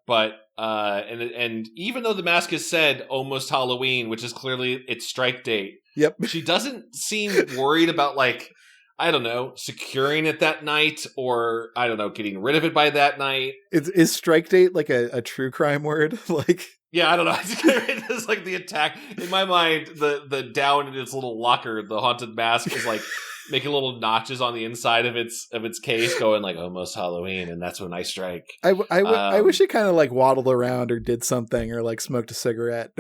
But and even though the mask has said almost Halloween, which is clearly its strike date, she doesn't seem worried about, like, I don't know, securing it that night, or I don't know, getting rid of it by that night. Is strike date like a true crime word? Like, yeah, I don't know. It's like the attack. In my mind, the down in its little locker, the haunted mask is like making little notches on the inside of its case, going like almost Halloween, and that's when I strike. I wish it kind of like waddled around or did something or like smoked a cigarette.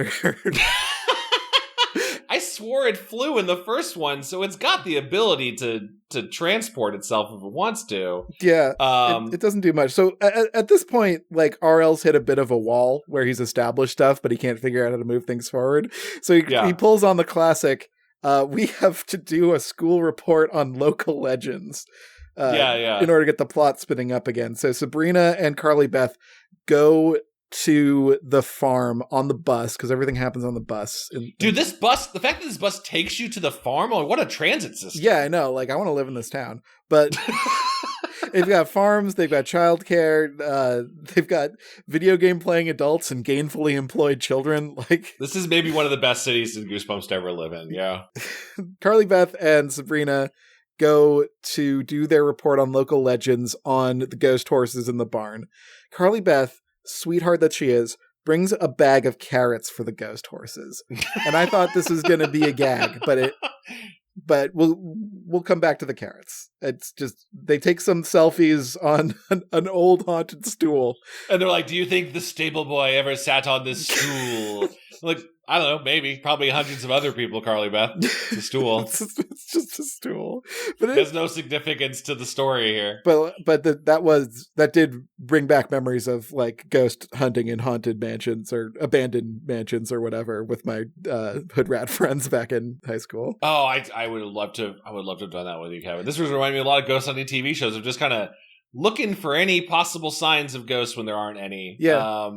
I swore it flew in the first one, so it's got the ability to transport itself if it wants to. Yeah, it doesn't do much. So at this point, like, RL's hit a bit of a wall where he's established stuff, but he can't figure out how to move things forward. So he pulls on the classic, we have to do a school report on local legends. In order to get the plot spinning up again. So Sabrina and Carly Beth go to the farm on the bus because everything happens on the bus. Dude, the fact that this bus takes you to the farm, like, what a transit system. Yeah, I know. Like, I want to live in this town, but they've got farms, they've got childcare, they've got video game playing adults and gainfully employed children. Like, this is maybe one of the best cities in Goosebumps to ever live in. Yeah. Carly Beth and Sabrina go to do their report on local legends on the ghost horses in the barn. Carly Beth, sweetheart that she is, brings a bag of carrots for the ghost horses. And I thought this was going to be a gag, but we'll come back to the carrots. It's just, they take some selfies on an old haunted stool. And they're like, do you think the stable boy ever sat on this stool? Like, I don't know, maybe. Probably hundreds of other people, Carly Beth. It's a stool. It's just a stool. But there's no significance to the story here. But that did bring back memories of, like, ghost hunting in haunted mansions or abandoned mansions or whatever with my hood rat friends back in high school. Oh, I would love to have done that with you, Kevin. This was reminding me of a lot of ghost hunting TV shows of just kind of looking for any possible signs of ghosts when there aren't any. Yeah.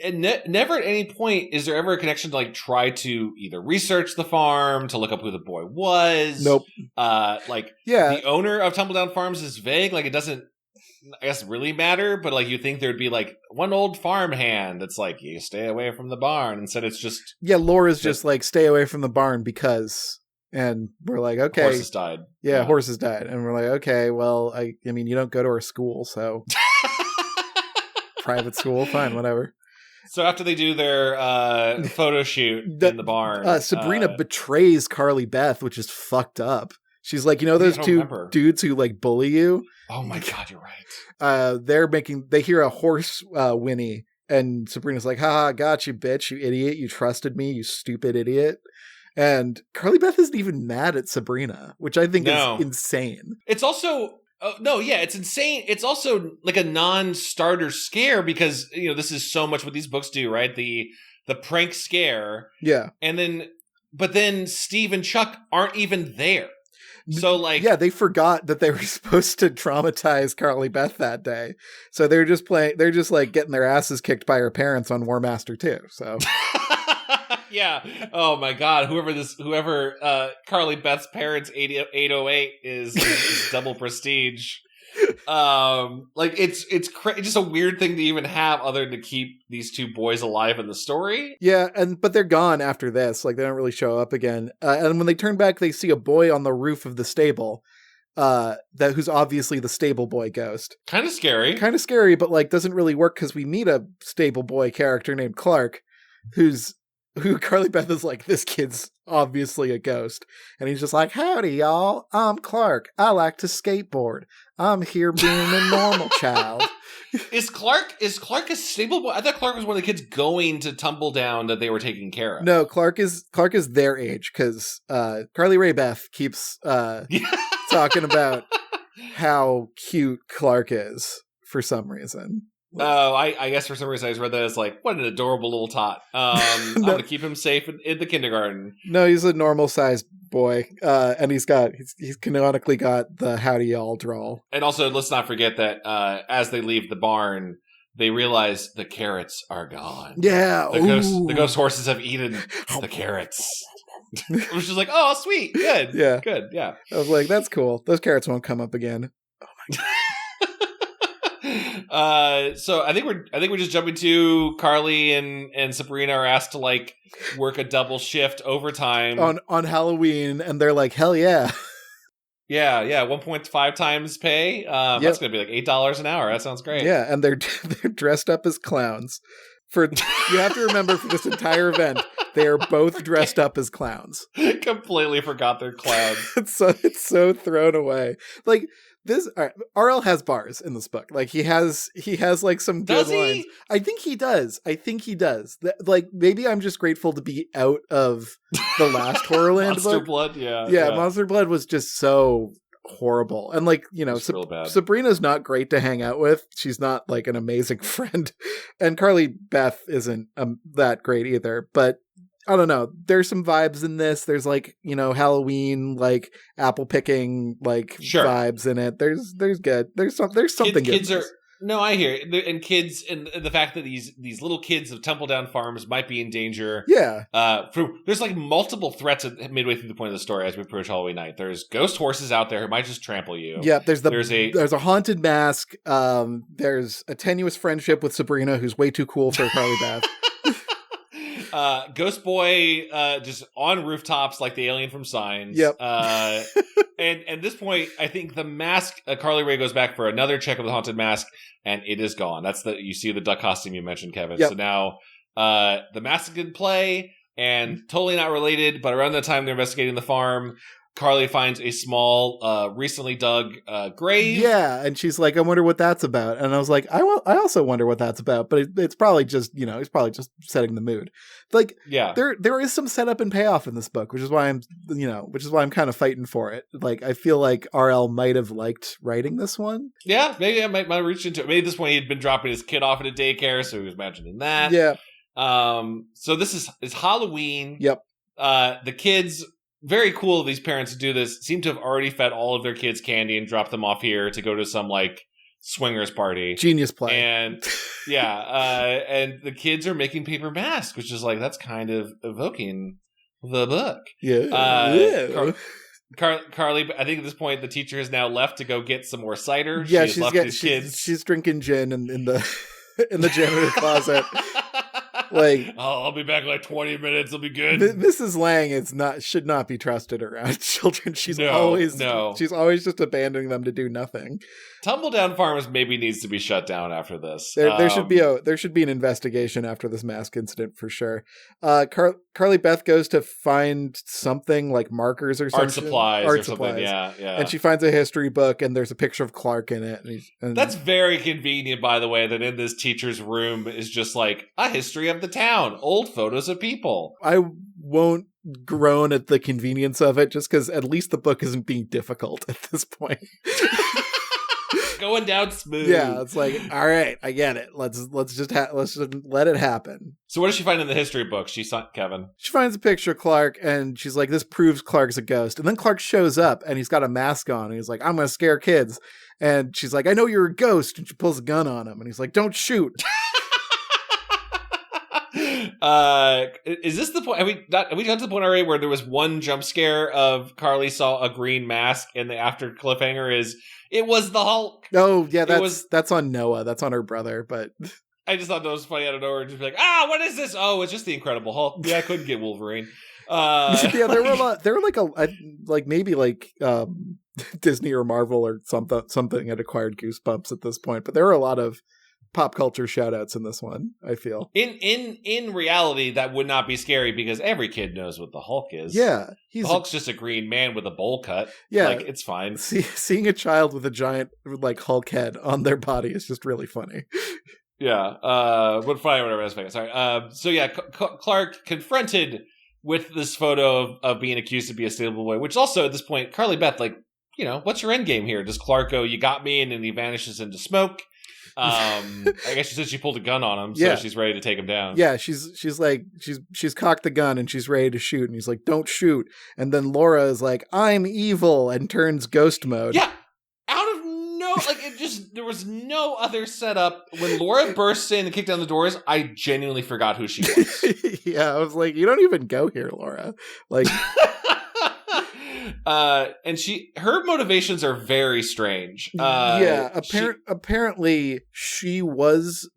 And never at any point is there ever a connection to, like, try to either research the farm, to look up who the boy was. Nope. The owner of Tumbledown Farms is vague. Like, it doesn't, I guess, really matter, but, like, you think there'd be, like, one old farm hand that's like, you stay away from the barn. Instead, it's just... Yeah, Laura's just like, stay away from the barn because... And we're like, okay. Horses died. Yeah, horses died. And we're like, okay, well, I mean, you don't go to our school, so... Private school, fine, whatever. So after they do their photo shoot in the barn, Sabrina betrays Carly Beth, which is fucked up. She's like, those two dudes who like bully you. Oh my God, you're right. They hear a horse whinny, and Sabrina's like, haha, got you, bitch, you idiot. You trusted me, you stupid idiot. And Carly Beth isn't even mad at Sabrina, which I think is insane. It's also... it's insane. It's also like a non-starter scare because, this is so much what these books do, right? The prank scare. Yeah. But then Steve and Chuck aren't even there. So they forgot that they were supposed to traumatize Carly Beth that day. So they're just like getting their asses kicked by her parents on War Master 2. So yeah. Oh my God. Whoever Carly Beth's parents 808 is double prestige. It's just a weird thing to even have other than to keep these two boys alive in the story. Yeah, but they're gone after this. Like, they don't really show up again. And when they turn back, they see a boy on the roof of the stable. Who's obviously the stable boy ghost. Kind of scary, but like doesn't really work because we meet a stable boy character named Clark, who Carly Beth is like, this kid's obviously a ghost. And he's just like, howdy, y'all. I'm Clark. I like to skateboard. I'm here being a normal child. Is Clark a stable boy? I thought Clark was one of the kids going to Tumble Down that they were taking care of. No, Clark is their age because Carly Rae Beth keeps talking about how cute Clark is for some reason. Oh, I guess for some reason I just read that as like, what an adorable little tot. I'm going to keep him safe in the kindergarten. No, he's a normal sized boy. And he's canonically got the howdy y'all drawl. And also, let's not forget that as they leave the barn, they realize the carrots are gone. Yeah. The ghost horses have eaten the carrots. Which is like, oh, sweet. Good. Yeah. Good. Yeah. I was like, that's cool. Those carrots won't come up again. Oh my God. So I think we're just jumping to Carly and Sabrina are asked to like work a double shift overtime on Halloween, and they're like, hell yeah. Yeah, 1.5 times pay. That's gonna be like $8 an hour. That sounds great. Yeah, and they're dressed up as clowns. You have to remember, for this entire event, they are both dressed up as clowns. Completely forgot they're clowns. It's so thrown away. Like this, RL has bars in this book. Like he has like some good lines. I think he does. Like maybe I'm just grateful to be out of the last Horrorland Monster book. Blood, yeah. Monster Blood was just so horrible. And like, Sabrina's not great to hang out with. She's not like an amazing friend. And Carly Beth isn't that great either. But I don't know. There's some vibes in this. There's like, Halloween, like apple picking, like vibes in it. There's good. There's something kids good. No, I hear it. And kids, and the fact that these little kids of Tumble Down Farms might be in danger. Yeah. There's like multiple threats midway through the point of the story as we approach Halloween night. There's ghost horses out there who might just trample you. Yeah. There's a haunted mask. There's a tenuous friendship with Sabrina, who's way too cool for Carly Beth. Ghost Boy just on rooftops like the alien from Signs. Yep. And at this point, I think the mask, Carly Rae goes back for another check of the haunted mask, and it is gone. You see the duck costume you mentioned, Kevin. Yep. So now the mask is in play, and totally not related, but around the time they're investigating the farm, Carly finds a small, recently dug grave. Yeah, and she's like, I wonder what that's about. And I was like, I also wonder what that's about, but it's probably just, he's probably just setting the mood. Like, yeah, there is some setup and payoff in this book, which is why I'm kind of fighting for it. Like, I feel like RL might have liked writing this one. Yeah, maybe I might reach into it. Maybe at this point he'd been dropping his kid off at a daycare, so he was imagining that. Yeah. So this is Halloween. Yep. The kids, very cool of these parents to do this, seem to have already fed all of their kids candy and dropped them off here to go to some like swingers party. Genius play. And and the kids are making paper masks, which is like, that's kind of evoking the book. Yeah. Carly, I think at this point the teacher has now left to go get some more cider. Yeah, she's left his kids. She's drinking gin in the janitor closet. Like, I'll be back in like 20 minutes. It'll be good. Mrs. Lang should not be trusted around children. She's always just abandoning them to do nothing. Tumbledown Farms maybe needs to be shut down after this. There should be an investigation after this mask incident for sure. Carly Beth goes to find something like markers or something. Art supplies. Yeah. And she finds a history book and there's a picture of Clark in it. And that's very convenient, by the way, that in this teacher's room is just like a history of the town, old photos of people. I won't groan at the convenience of it just because at least the book isn't being difficult at this point. Going down smooth. Yeah, it's like, all right, I get it. Let's just let it happen. So what does she find in the history book? She finds a picture of Clark and she's like, this proves Clark's a ghost. And then Clark shows up and he's got a mask on and he's like, I'm gonna scare kids. And she's like, I know you're a ghost. And she pulls a gun on him and he's like, don't shoot. Is this the point? Have we got to the point already where there was one jump scare of Carly saw a green mask and the after cliffhanger is it was the Hulk? Oh yeah, that's on Noah. That's on her brother. But I just thought that was funny out of nowhere. Just be like, what is this? Oh, it's just the Incredible Hulk. Yeah, I couldn't get Wolverine. Yeah, there were a lot. There were maybe Disney or Marvel or something had acquired Goosebumps at this point, but there were a lot of pop culture shout outs in this one, I feel. In reality, that would not be scary because every kid knows what the Hulk is. Yeah. The Hulk's just a green man with a bowl cut. Yeah. Like, it's fine. Seeing a child with a giant, Hulk head on their body is just really funny. Yeah. But fine, whatever. That's fine. Sorry. So yeah, Clark confronted with this photo of being accused to be a stable boy, which also at this point, Carly Beth, what's your end game here? Does Clark go, you got me, and then he vanishes into smoke? I guess she said she pulled a gun on him, so she's ready to take him down. Yeah, she's cocked the gun and she's ready to shoot, and he's like, "Don't shoot!" And then Laura is like, "I'm evil," and turns ghost mode. Yeah, out of there was no other setup. When Laura bursts in and kicked down the doors, I genuinely forgot who she was. Yeah, I was like, "You don't even go here, Laura." Like. And her motivations are very strange. Apparently she was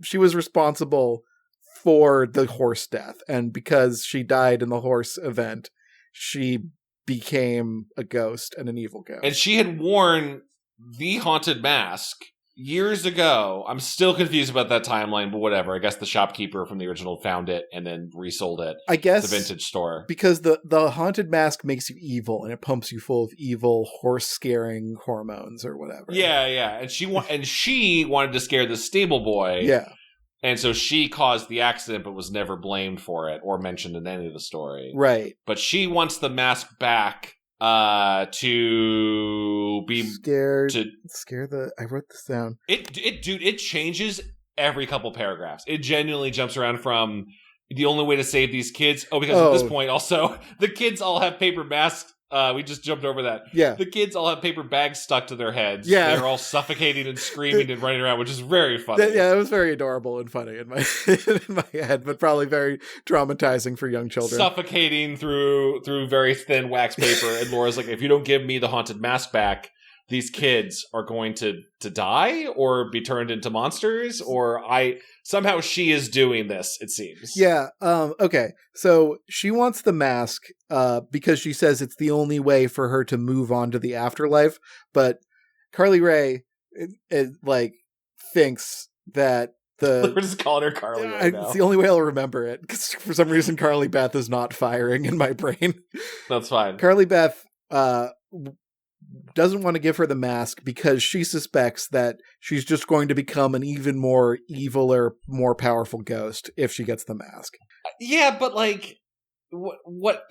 she was responsible for the horse death, and because she died in the horse event, she became a ghost and an evil ghost. And she had worn the haunted mask years ago. I'm still confused about that timeline, but whatever. I guess the shopkeeper from the original found it and then resold it. I guess the vintage store, because the haunted mask makes you evil and it pumps you full of evil horse scaring hormones or whatever. Yeah. And she wanted to scare the stable boy. Yeah. And so she caused the accident, but was never blamed for it or mentioned in any of the story. Right. But she wants the mask back to be scared. I wrote this down. It changes every couple paragraphs. It genuinely jumps around from the only way to save these kids. At this point, also the kids all have paper masks. We just jumped over that. Yeah. The kids all have paper bags stuck to their heads. Yeah. They're all suffocating and screaming and running around, which is very funny. Yeah, it was very adorable and funny in my head, but probably very traumatizing for young children. Suffocating through very thin wax paper. And Laura's like, if you don't give me the haunted mask back, these kids are going to die or be turned into monsters, or somehow she is doing this, it seems. Yeah. Okay. So she wants the mask because she says it's the only way for her to move on to the afterlife. But Carly Rae thinks that we're just calling her Carly right now. It's the only way I'll remember it, because for some reason Carly Beth is not firing in my brain. That's fine. Carly Beth doesn't want to give her the mask because she suspects that she's just going to become an even more evil or more powerful ghost if she gets the mask. Yeah, but what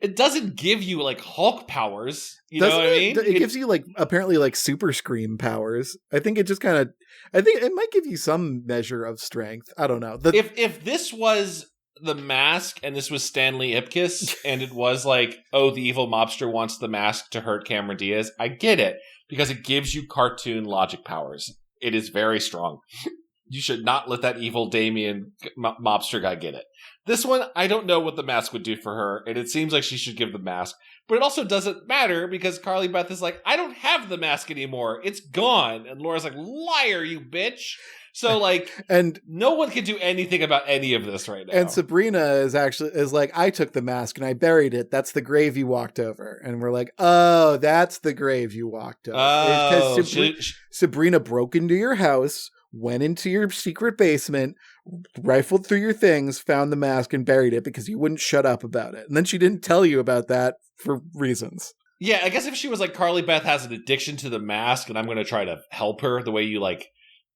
it doesn't give you Hulk powers, know what I mean? It gives you apparently super scream powers. I think it just I think it might give you some measure of strength. I don't know. If this was the mask and this was Stanley Ipkiss and it was the evil mobster wants the mask to hurt Cameron Diaz, I get it, because it gives you cartoon logic powers. It is very strong. You should not let that evil Damien mobster guy get it. This one, I don't know what the mask would do for her, and it seems like she should give the mask. But it also doesn't matter because Carly Beth is like, I don't have the mask anymore. It's gone. And Laura's like, liar, you bitch. So, like, and no one can do anything about any of this right now. And Sabrina is like, I took the mask and I buried it. That's the grave you walked over. And we're like, oh, that's the grave you walked over. Oh, Sabrina broke into your house, went into your secret basement, rifled through your things, found the mask and buried it because you wouldn't shut up about it. And then she didn't tell you about that for reasons. Yeah, I guess if she was like, Carly Beth has an addiction to the mask and I'm going to try to help her the way you like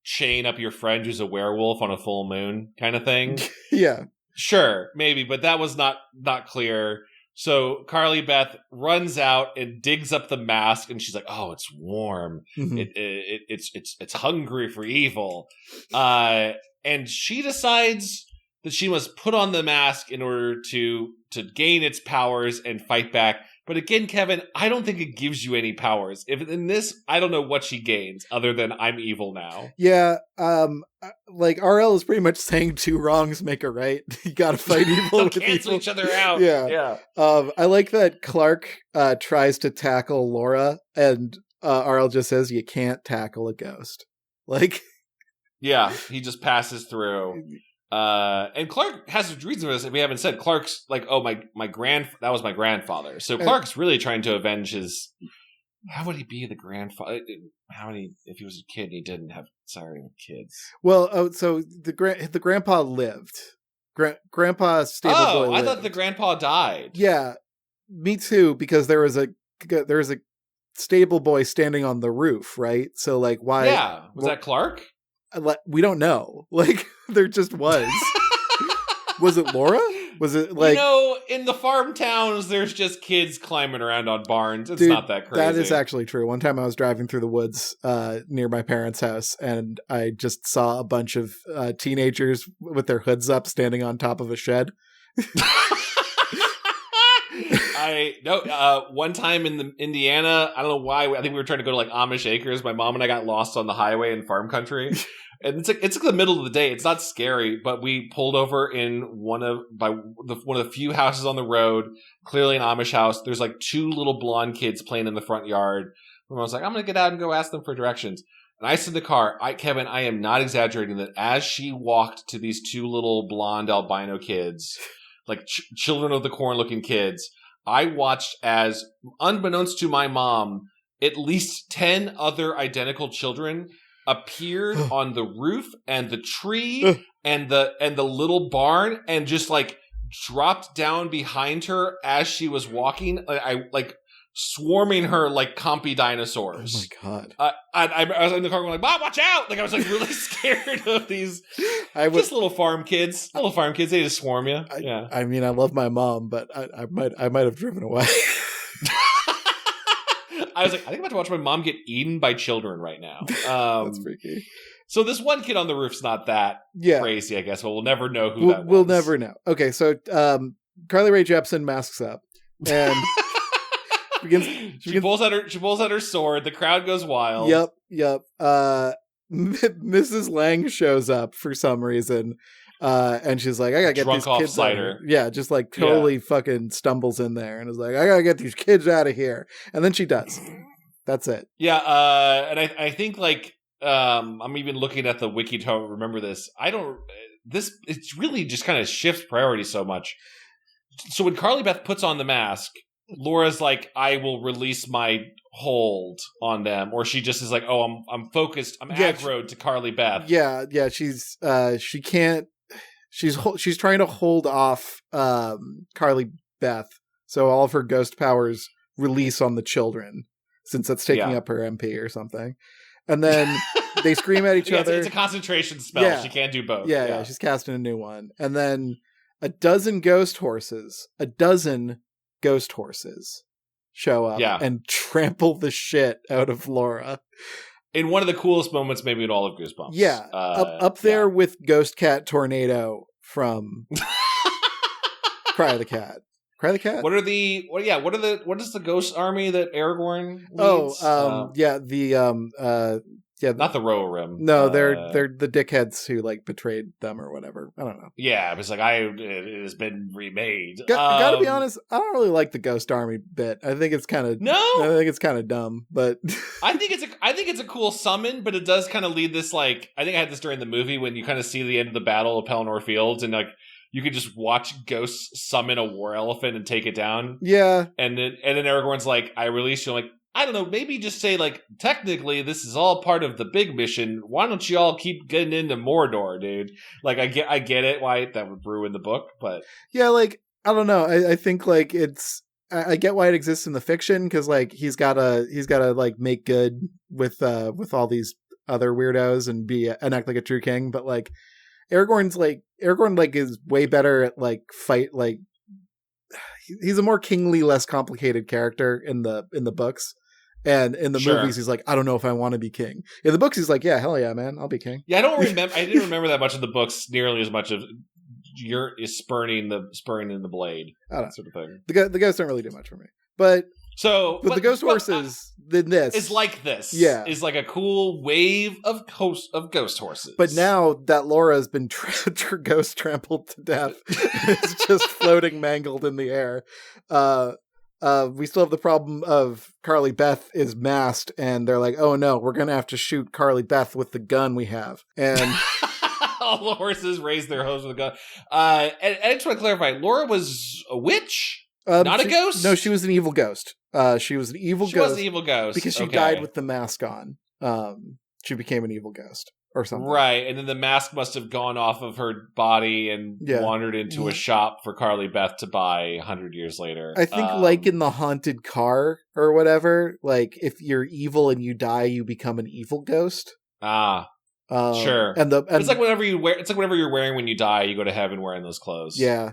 chain up your friend who's a werewolf on a full moon kind of thing. Yeah. Sure, maybe, but that was not clear. So Carly Beth runs out and digs up the mask, and she's like, "Oh, it's warm. Mm-hmm. It's hungry for evil." And she decides that she must put on the mask in order to gain its powers and fight back. But again, Kevin, I don't think it gives you any powers. If in this, I don't know what she gains other than I'm evil now. Yeah, like RL is pretty much saying two wrongs make a right. You gotta fight evil with cancel evil. Each other out. Yeah. I like that Clark tries to tackle Laura, and RL just says, "You can't tackle a ghost." Like, yeah, he just passes through. And Clark has a reason for this. If we haven't said, Clark's like, oh, that was my grandfather. So Clark's really trying to avenge his. How would he be the grandfather? If he was a kid, and he didn't have siren kids. Well, so the grandpa lived. Grandpa stable boy lived. I thought the grandpa died. Yeah, me too. Because there was a stable boy standing on the roof, right? So like, why? Yeah, was that Clark? We don't know. Like, there just was. Was it Laura? Was it like... in the farm towns, there's just kids climbing around on barns. It's not that crazy. That is actually true. One time I was driving through the woods near my parents' house, and I just saw a bunch of teenagers with their hoods up standing on top of a shed. One time in Indiana, I don't know why. I think we were trying to go to like Amish Acres. My mom and I got lost on the highway in farm country, and it's like the middle of the day. It's not scary, but we pulled over in one of the few houses on the road. Clearly an Amish house. There's like two little blonde kids playing in the front yard. And I was like, I'm gonna get out and go ask them for directions. And I sit in the car. Kevin, I am not exaggerating that as she walked to these two little blonde albino kids, like children of the corn looking kids. I watched as, unbeknownst to my mom, at least 10 other identical children appeared on the roof and the tree and the little barn and just like dropped down behind her as she was walking. I like swarming her like compy dinosaurs. Oh my god! I was in the car going like, "Mom, watch out!" Like I was like really scared of these just little farm kids. Little farm kids, they just swarm you. Yeah. I mean, I love my mom, but I might have driven away. I was like, I think I'm about to watch my mom get eaten by children right now. That's freaky. So this one kid on the roof's not that crazy, I guess. But we'll never know who that was. We'll never know. Okay, so Carly Rae Jepsen masks up and. She pulls out her sword. The crowd goes wild. Yep. Mrs. Lang shows up for some reason, and she's like, "I gotta get these kids out of here." Yeah, just like totally fucking stumbles in there and is like, "I gotta get these kids out of here," and then she does. That's it. Yeah, and I think like I'm even looking at the wiki to remember this. It's really just kind of shifts priorities so much. So when Carly Beth puts on the mask, Laura's like, I will release my hold on them, or she just is like, oh, I'm focused, I'm aggroed to Carly Beth. Yeah, she's she's trying to hold off Carly Beth, so all of her ghost powers release on the children, since that's taking up her MP or something. And then they scream at each other. It's a concentration spell. Yeah. She can't do both. Yeah, she's casting a new one. And then a dozen ghost horses show up and trample the shit out of Laura. In one of the coolest moments maybe in all of Goosebumps. Yeah. Up there with Ghost Cat Tornado from Cry of the Cat. Cry of the Cat? What is the ghost army that Aragorn leads? Yeah, not the Rohirrim. No, they're the dickheads who like betrayed them or whatever. I don't know. Yeah, it's like it has been remade. Gotta be honest, I don't really like the Ghost Army bit. I think it's kind of dumb, but I think it's a cool summon, but it does kind of lead this like I think I had this during the movie when you kind of see the end of the battle of Pelennor Fields and like you could just watch ghosts summon a war elephant and take it down. Yeah, and then Aragorn's like, I release you. I'm like, I don't know, maybe just say, like, technically, this is all part of the big mission. Why don't you all keep getting into Mordor, dude? Like, I get it, why that would ruin the book, but... Yeah, like, I don't know. I think, like, I get why it exists in the fiction, because, like, he's gotta, like, make good with all these other weirdos and act like a true king, but, like, Aragorn, is way better at, like, he's a more kingly, less complicated character in the books. And in the movies, he's like, I don't know if I want to be king. In the books, he's like, yeah, hell yeah, man, I'll be king. Yeah, I didn't remember that much of the books nearly as much of you're spurning the blade, that sort of thing. The ghosts don't really do much for me, but the ghost horses in this is like this. Yeah, is like a cool wave of ghost horses. But now that Laura has been ghost trampled to death, it's just floating mangled in the air. We still have the problem of Carly Beth is masked, and they're like, "Oh no, we're gonna have to shoot Carly Beth with the gun we have." And all the horses raise their hose with a gun. And I just want to clarify: Laura was a witch, not a ghost. No, she was an evil ghost. She was an evil ghost because she died with the mask on. She became an evil ghost. Or something. Right, and then the mask must have gone off of her body and wandered into a shop for Carly Beth to buy 100 years later. I think like in the haunted car or whatever, like if you're evil and you die, you become an evil ghost. Sure. And it's like whatever you're wearing when you die, you go to heaven wearing those clothes. Yeah.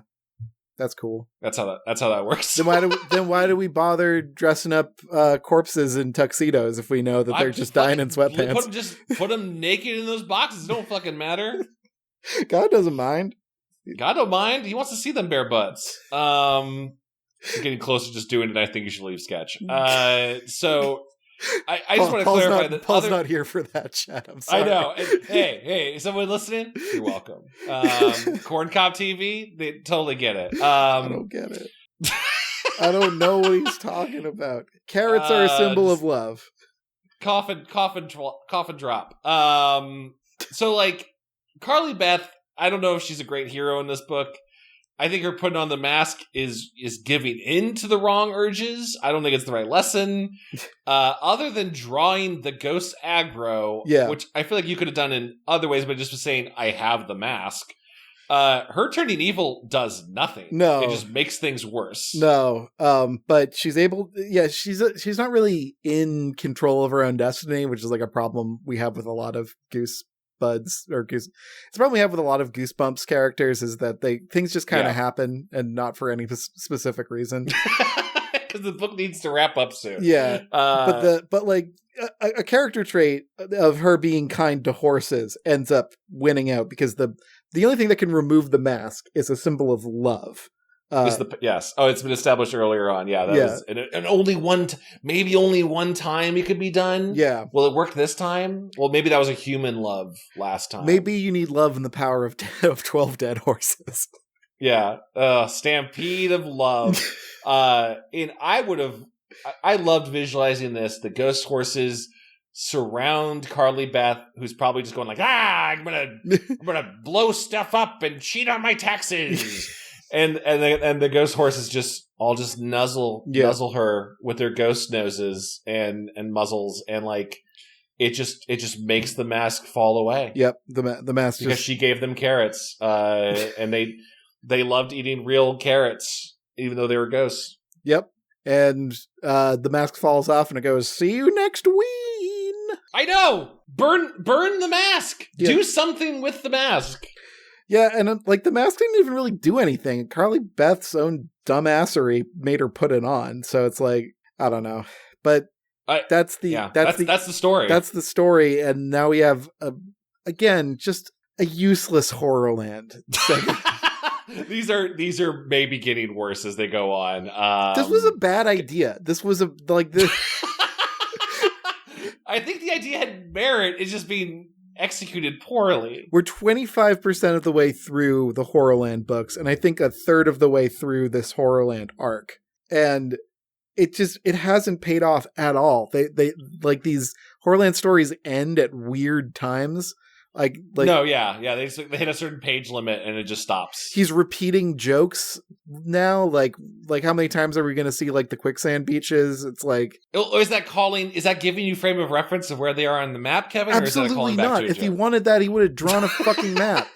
That's cool. That's how that works. Then why do we bother dressing up corpses in tuxedos if we know that they're just dying in sweatpants? Put them naked in those boxes. It don't fucking matter. God doesn't mind. God don't mind. He wants to see them bare butts. Getting close to just doing it. I think you should leave sketch. So. I just want to clarify that Paul's not here for that, Chad. I'm sorry. I know. Hey, someone listening? You're welcome. Corn Cob TV, they totally get it. I don't get it. I don't know what he's talking about. Carrots are a symbol of love. Coffin drop. So like Carly Beth, I don't know if she's a great hero in this book. I think her putting on the mask is giving in to the wrong urges. I don't think it's the right lesson. Other than drawing the ghost aggro, which I feel like you could have done in other ways, but just was saying, I have the mask. Her turning evil does nothing. No. It just makes things worse. No. But she's able, she's not really in control of her own destiny, which is like a problem we have with a lot of Goose. It's the problem we have with a lot of Goosebumps characters is that things just kind of happen and not for any specific reason. Because the book needs to wrap up soon. Yeah, but like a character trait of her being kind to horses ends up winning out because the only thing that can remove the mask is a symbol of love. Yes. Oh, it's been established earlier on. Yeah, was and only maybe only one time it could be done. Yeah. Will it work this time? Well, maybe that was a human love last time. Maybe you need love and the power of 12 dead horses. Yeah. Stampede of love. And I loved visualizing this. The ghost horses surround Carly Beth, who's probably just going like, I'm gonna blow stuff up and cheat on my taxes. And the ghost horses just nuzzle her with their ghost noses and muzzles, and like it just makes the mask fall away. Yep, the mask because she gave them carrots, and they loved eating real carrots even though they were ghosts. Yep, and the mask falls off and it goes, "See you next week." I know. Burn the mask. Yeah. Do something with the mask. Yeah, and like the mask didn't even really do anything. Carly Beth's own dumbassery made her put it on, so it's like I don't know, but that's the story. That's the story, and now we have again just a useless Horrorland segment. These are maybe getting worse as they go on. This was a bad idea. This was I think the idea had merit. It's just being executed poorly. We're 25% of the way through the Horrorland books, and I think a third of the way through this Horrorland arc. And it hasn't paid off at all. They like, these Horrorland stories end at weird times. Like no, yeah, they hit a certain page limit and it just stops. He's repeating jokes now. Like how many times are we going to see like the quicksand beaches? It's like, is that giving you frame of reference of where they are on the map, Kevin? Absolutely or is that not. If he wanted that, he would have drawn a fucking map.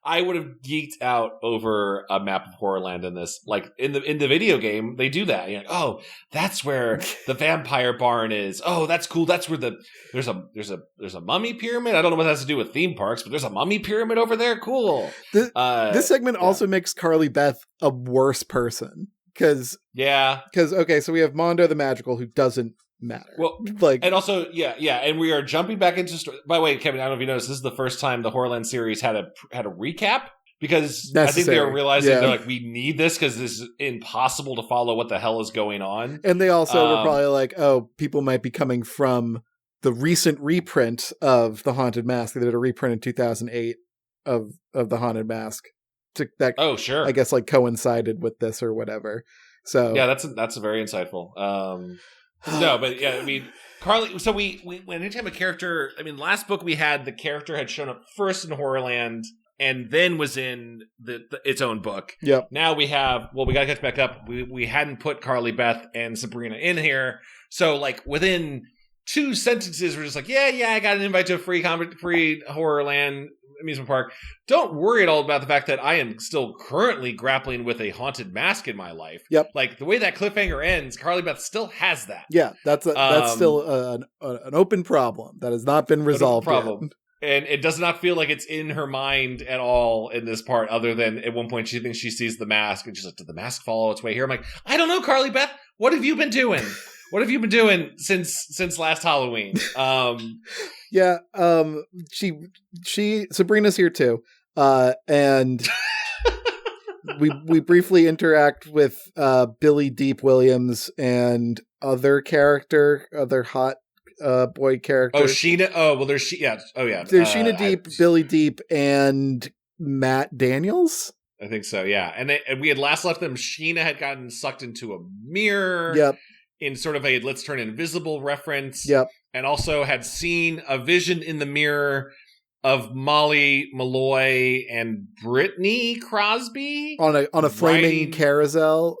I would have geeked out over a map of Horrorland in this. Like in the video game, they do that. You're like, oh, that's where the vampire barn is. Oh, that's cool. That's where there's a mummy pyramid. I don't know what that has to do with theme parks, but there's a mummy pyramid over there. Cool. This segment also makes Carly Beth a worse person because okay, so we have Mondo the Magical, who doesn't matter. Well, like, and also, and we are jumping back into story. By the way, Kevin, I don't know if you noticed, this is the first time the Horrorland series had a recap, because I think they were realizing they're like, we need this because this is impossible to follow what the hell is going on. And they also were probably like, oh, people might be coming from the recent reprint of The Haunted Mask. They did a reprint in 2008 of The Haunted Mask. That, oh, sure. I guess like coincided with this or whatever. So yeah, that's very insightful. No, but yeah, I mean, Carly. So we anytime a character. I mean, last book we had the character had shown up first in Horrorland and then was in its own book. Yep. Now we have. Well, we got to catch back up. We hadn't put Carly Beth and Sabrina in here, so like within 2 sentences, we're just like, yeah, I got an invite to a free Horrorland amusement park. Don't worry at all about the fact that I am still currently grappling with a haunted mask in my life. Yep. Like the way that cliffhanger ends, Carly Beth still has that. Yeah, that's still an open problem that has not been resolved yet. And it does not feel like it's in her mind at all in this part, other than at one point she thinks she sees the mask and she's like, did the mask follow its way here? I'm like, I don't know, Carly Beth. What have you been doing? What have you been doing since last Halloween? Sabrina's here too. And we briefly interact with Billy Deep Williams and other hot boy character. Oh, Sheena. Oh, well, there's Oh, yeah. There's Sheena Deep, Billy Deep, and Matt Daniels. I think so. Yeah, and we had last left them. Sheena had gotten sucked into a mirror. Yep. In sort of a let's turn invisible reference. Yep. And also had seen a vision in the mirror of Molly Malloy and Brittany Crosby on a flaming carousel,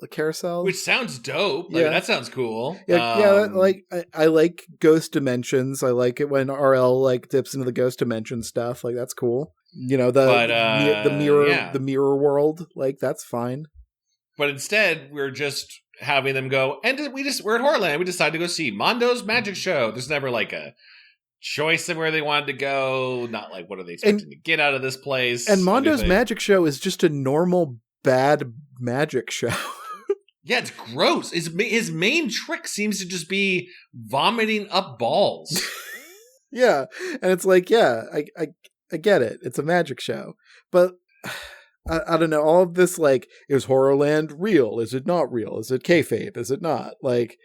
which sounds dope. Yeah, I mean, that sounds cool. Yeah, like I like ghost dimensions. I like it when RL like dips into the ghost dimension stuff. Like that's cool. You know, the mirror world. Like that's fine. But instead, we're just having them go, and we're at Horrorland. We decided to go see Mondo's magic show. There's never like a choice of where they wanted to go. Not like, what are they expecting to get out of this place? And Mondo's magic show is just a normal bad magic show. Yeah, it's gross. His main trick seems to just be vomiting up balls. Yeah, and it's like, yeah, I get it. It's a magic show, but I don't know. All of this, like, is Horrorland real? Is it not real? Is it kayfabe? Is it not? Like,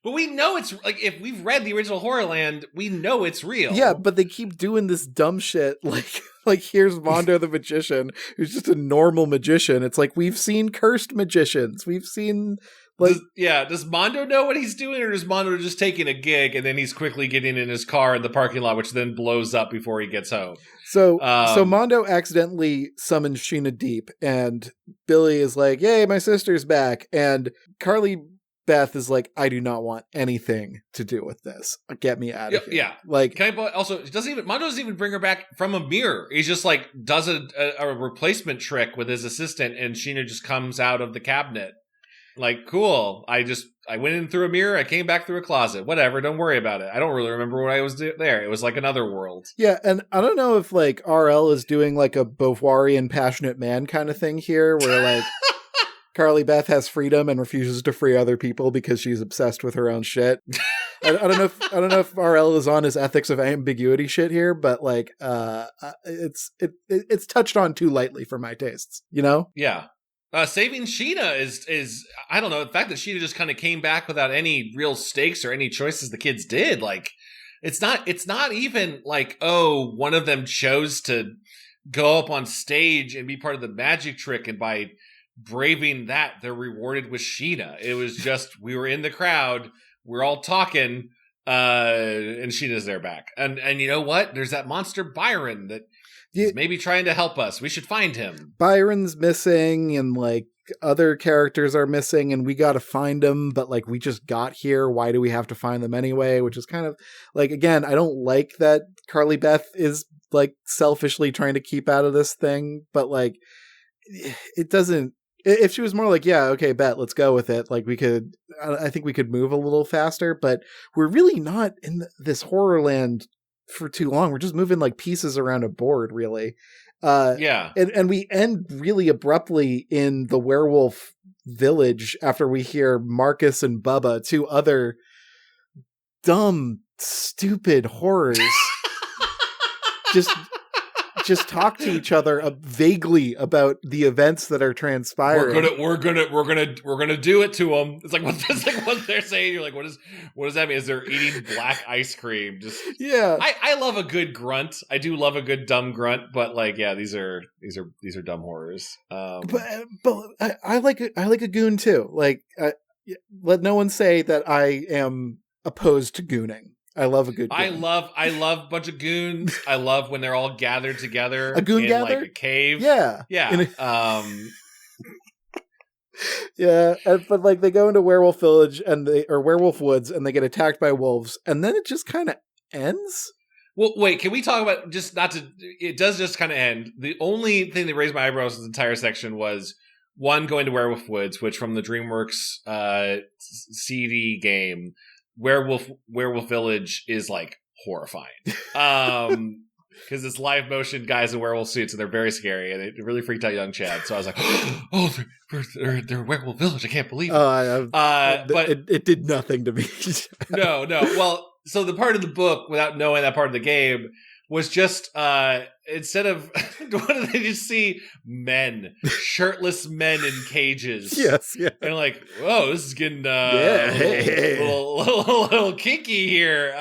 but we know it's like, if we've read the original Horrorland, we know it's real. Yeah, but they keep doing this dumb shit. Like here's Mondo the magician, who's just a normal magician. It's like, we've seen cursed magicians. We've seen. Like, does Mondo know what he's doing, or is Mondo just taking a gig and then he's quickly getting in his car in the parking lot, which then blows up before he gets home? So Mondo accidentally summons Sheena Deep, and Billy is like, "Yay, my sister's back!" And Carly Beth is like, "I do not want anything to do with this. Get me out of here." Yeah, like, Mondo doesn't even bring her back from a mirror. He's just like does a replacement trick with his assistant, and Sheena just comes out of the cabinet. Like, cool. I went in through a mirror. I came back through a closet. Whatever. Don't worry about it. I don't really remember what I was there. It was like another world. Yeah, and I don't know if like RL is doing like a Beauvoirian passionate man kind of thing here, where like Carly Beth has freedom and refuses to free other people because she's obsessed with her own shit. I don't know if RL is on his ethics of ambiguity shit here, but like it's touched on too lightly for my tastes. You know? Yeah. Saving Sheena is I don't know, the fact that Sheena just kind of came back without any real stakes or any choices the kids did. Like, it's not even like, oh, one of them chose to go up on stage and be part of the magic trick, and by braving that, they're rewarded with Sheena. It was just, we were in the crowd, we're all talking, and Sheena's there back. And you know what? There's that monster Byron that he's maybe trying to help us. We should find him. Byron's missing, and like other characters are missing, and we got to find them. But like, we just got here. Why do we have to find them anyway? Which is kind of like, again, I don't like that Carly Beth is like selfishly trying to keep out of this thing. But like, it doesn't. If she was more like, yeah, okay, bet, let's go with it. Like, I think we could move a little faster. But we're really not in this Horrorland for too long. We're just moving like pieces around a board, really. And we end really abruptly in the werewolf village after we hear Marcus and Bubba, two other dumb, stupid horrors, just talk to each other vaguely about the events that are transpiring. We're gonna do it to them. It's like what they're saying. You're like, what does that mean? Is they're eating black ice cream? Just yeah. I love a good grunt. I do love a good dumb grunt. But like, yeah, these are dumb horrors. But I like a goon too. Like, let no one say that I am opposed to gooning. I love a good goon. I love a bunch of goons. I love when they're all gathered together. A goon gather? Like a cave. Yeah. Yeah. Yeah, but like they go into Werewolf Village or Werewolf Woods, and they get attacked by wolves, and then it just kind of ends. Well, wait, can we talk about it does just kind of end. The only thing that raised my eyebrows in the entire section was one, going to Werewolf Woods, which from the DreamWorks CD game, Werewolf Village is like horrifying. Because it's live motion guys in werewolf suits, and they're very scary, and it really freaked out young Chad. So I was like, oh, they're Werewolf Village. I can't believe it. But it did nothing to me. No. Well, so the part of the book, without knowing that part of the game, was just instead of what do they just see shirtless men in cages? Yes, yeah. And like, whoa, this is getting a little kinky here.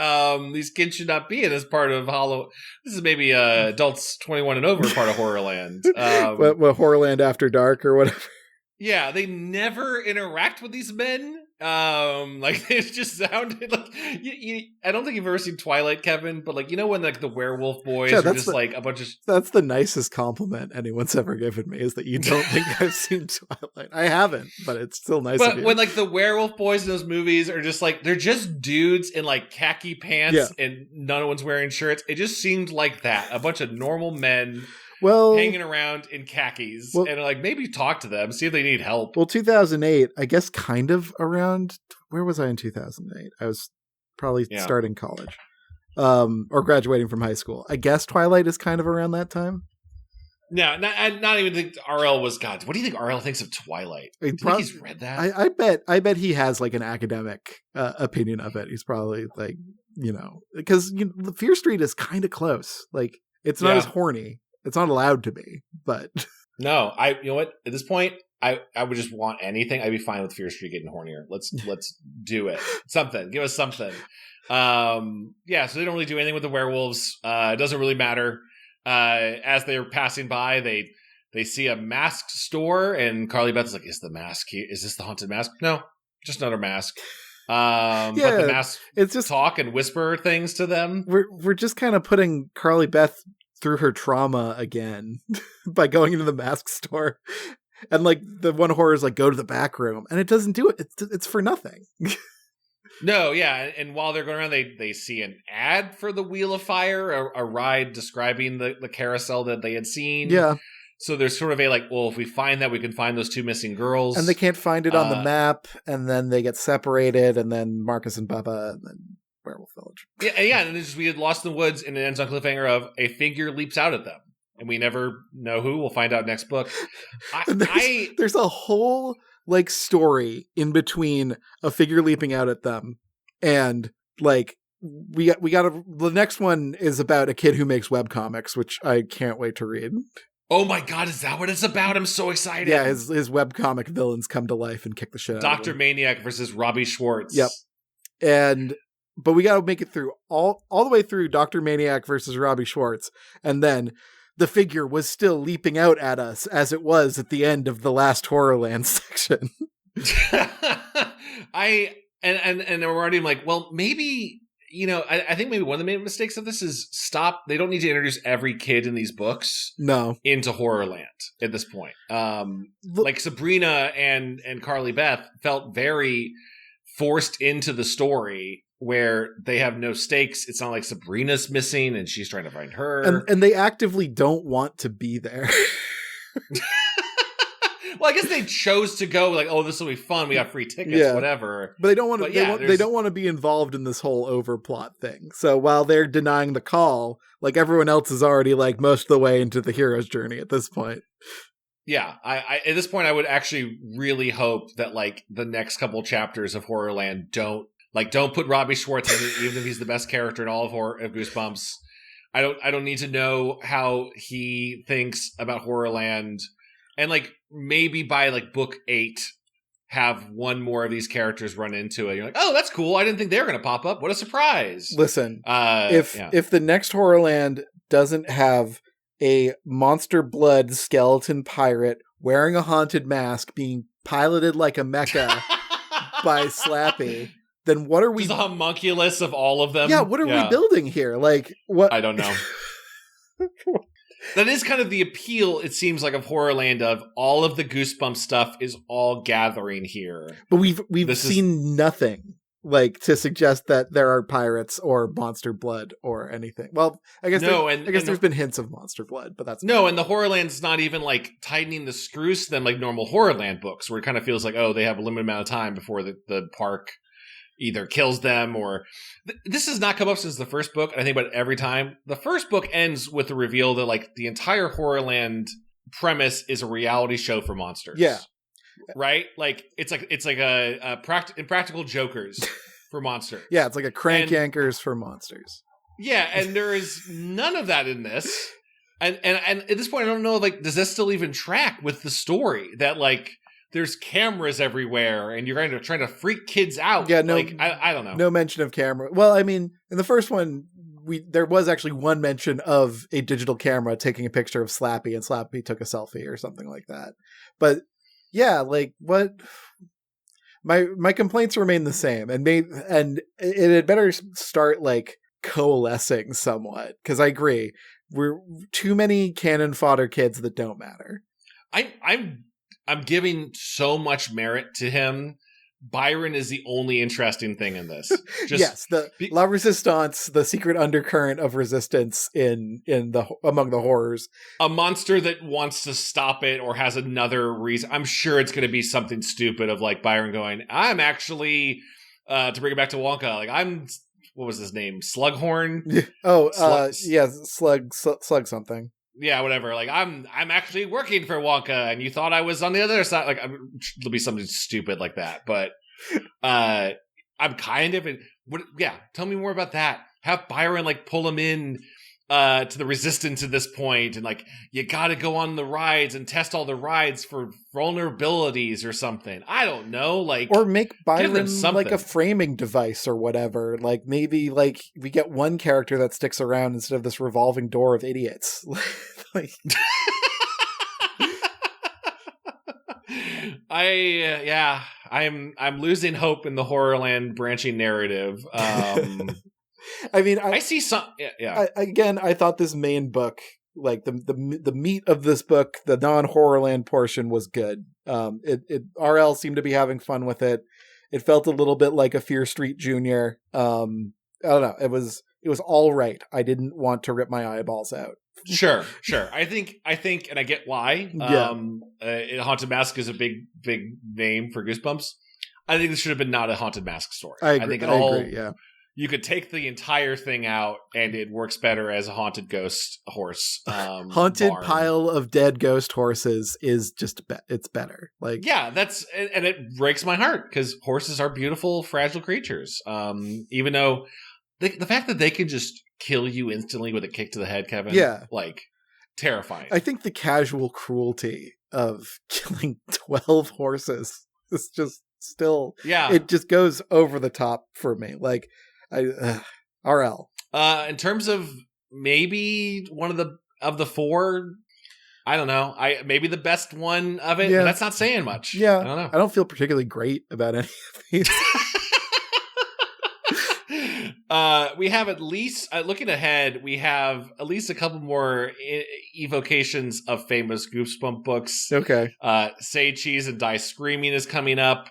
These kids should not be in this part of This is maybe adults 21 and over part of Horrorland. What Horrorland After Dark or whatever. Yeah, they never interact with these men. Like it just sounded like I don't think you've ever seen Twilight, Kevin, but like, you know, when like the werewolf boys are just like a bunch of. That's the nicest compliment anyone's ever given me, is that you don't think I've seen Twilight. I haven't, but it's still nice. But when like the werewolf boys in those movies are just like, they're just dudes in like khaki pants and none one's wearing shirts. It just seemed like that, a bunch of normal men. Hanging around in khakis, and like, maybe talk to them, see if they need help. Well, 2008, I guess, kind of around. Where was I in 2008? I was probably starting college, or graduating from high school. I guess Twilight is kind of around that time. No, not even think RL was. God, what do you think RL thinks of Twilight? Do you think he's read that? I bet he has like an academic opinion of it. He's probably like, because the Fear Street is kind of close. Like, it's not as horny. It's not allowed to be, but no, you know what? At this point, I would just want anything. I'd be fine with Fear Street getting hornier. Let's do it. Something. Give us something. So they don't really do anything with the werewolves. It doesn't really matter. As they're passing by, they see a masked store, and Carly Beth is like, "Is the mask here? Is this the haunted mask?" No, just another mask. But the masks just talk and whisper things to them. We're just kind of putting Carly Beth through her trauma again by going into the mask store, and like the one horror is like, go to the back room, and it doesn't do it. It's for nothing. No, yeah, and while they're going around, they see an ad for the Wheel of Fire, a ride describing the carousel that they had seen. Yeah. So there's sort of a like, well, if we find that, we can find those two missing girls, and they can't find it on the map, and then they get separated, and then Marcus and Bubba, and then Werewolf Village. Yeah, and we get lost in the woods, and it ends on cliffhanger of a figure leaps out at them, and we never know who. We'll find out next book. There's a whole like story in between a figure leaping out at them, and like we got the next one is about a kid who makes webcomics, which I can't wait to read. Oh my god, is that what it's about? I'm so excited. Yeah, his webcomic villains come to life and kick the shit out of him. Dr. Maniac versus Robbie Schwartz. Yep. But we got to make it through all the way through Dr. Maniac versus Robbie Schwartz. And then the figure was still leaping out at us as it was at the end of the last Horrorland section. And we're already like, well, maybe, I think maybe one of the main mistakes of this is they don't need to introduce every kid in these books into Horrorland at this point. Like Sabrina and Carly Beth felt very forced into the story where they have no stakes. It's not like Sabrina's missing and she's trying to find her. And they actively don't want to be there. Well, I guess they chose to go like, oh, this will be fun. We got free tickets, whatever. But they don't want to. They don't want to be involved in this whole overplot thing. So while they're denying the call, like everyone else is already like most of the way into the hero's journey at this point. Yeah, I at this point I would actually really hope that like the next couple chapters of Horrorland don't put Robbie Schwartz in it, even if he's the best character in all of Goosebumps. I don't need to know how he thinks about Horrorland. And like maybe by like book 8, have one more of these characters run into it. You're like, oh, that's cool. I didn't think they were going to pop up. What a surprise! Listen, if the next Horrorland doesn't have a monster blood skeleton pirate wearing a haunted mask, being piloted like a mecha by Slappy, then what are we? Just the homunculus of all of them. Yeah, what are we building here? Like what? I don't know. That is kind of the appeal, it seems like, of Horrorland. Of all of the Goosebumps stuff is all gathering here, but we've seen nothing like to suggest that there are pirates or monster blood or anything. Well, I guess there's been hints of monster blood, but that's no. And the Horrorland's not even like tightening the screws to them like normal Horrorland books, where it kind of feels like, oh, they have a limited amount of time before the park either kills them or this has not come up since the first book. I think about it every time. The first book ends with the reveal that like the entire Horrorland premise is a reality show for monsters. Yeah. Right? Like it's like a Impractical Jokers for monsters. Yeah, it's like a Crank Yankers for monsters. Yeah, and there is none of that in this. And at this point I don't know, like, does this still even track with the story that like there's cameras everywhere and you're trying to freak kids out? Yeah, no, like, I don't know. No mention of camera. Well, I mean, in the first one, there was actually one mention of a digital camera taking a picture of Slappy, and Slappy took a selfie or something like that. But yeah, like what? My complaints remain the same, and it had better start like coalescing somewhat, because I agree, we're too many cannon fodder kids that don't matter. I'm giving so much merit to him. Byron is the only interesting thing in this. Yes, La Resistance, the secret undercurrent of resistance among the horrors. A monster that wants to stop it or has another reason. I'm sure it's going to be something stupid of like Byron going, I'm actually, to bring it back to Wonka, like what was his name? Slughorn? Slug something. Yeah, whatever. Like I'm actually working for Wonka, and you thought I was on the other side. Like there'll be something stupid like that. But I'm kind of tell me more about that. Have Byron like pull him in to the resistance at this point, and like you got to go on the rides and test all the rides for vulnerabilities or something. I don't know, like, or make Byron like a framing device or whatever. Like maybe like we get one character that sticks around instead of this revolving door of idiots. Like, I'm losing hope in the Horrorland branching narrative. I mean, I see some. Yeah. I thought this main book, like the meat of this book, the non-Horrorland portion, was good. RL seemed to be having fun with it. It felt a little bit like a Fear Street Junior. I don't know. It was all right. I didn't want to rip my eyeballs out. Sure. I think, and I get why. Yeah. Haunted Mask is a big name for Goosebumps. I think this should have been not a Haunted Mask story. I agree. Yeah. You could take the entire thing out, and it works better as a haunted ghost horse. Haunted barn. Pile of dead ghost horses is just it's better. Like, yeah, and it breaks my heart because horses are beautiful, fragile creatures. Even though the fact that they can just kill you instantly with a kick to the head, Kevin. Yeah, like terrifying. I think the casual cruelty of killing 12 horses is just still, it just goes over the top for me. Like, RL. In terms of maybe one of the four, I don't know. Maybe the best one of it. Yeah. But that's not saying much. Yeah, I don't know. I don't feel particularly great about any of these. We have at least, looking ahead, we have at least a couple more evocations of famous Goosebump books. Okay. Say Cheese and Die Screaming is coming up.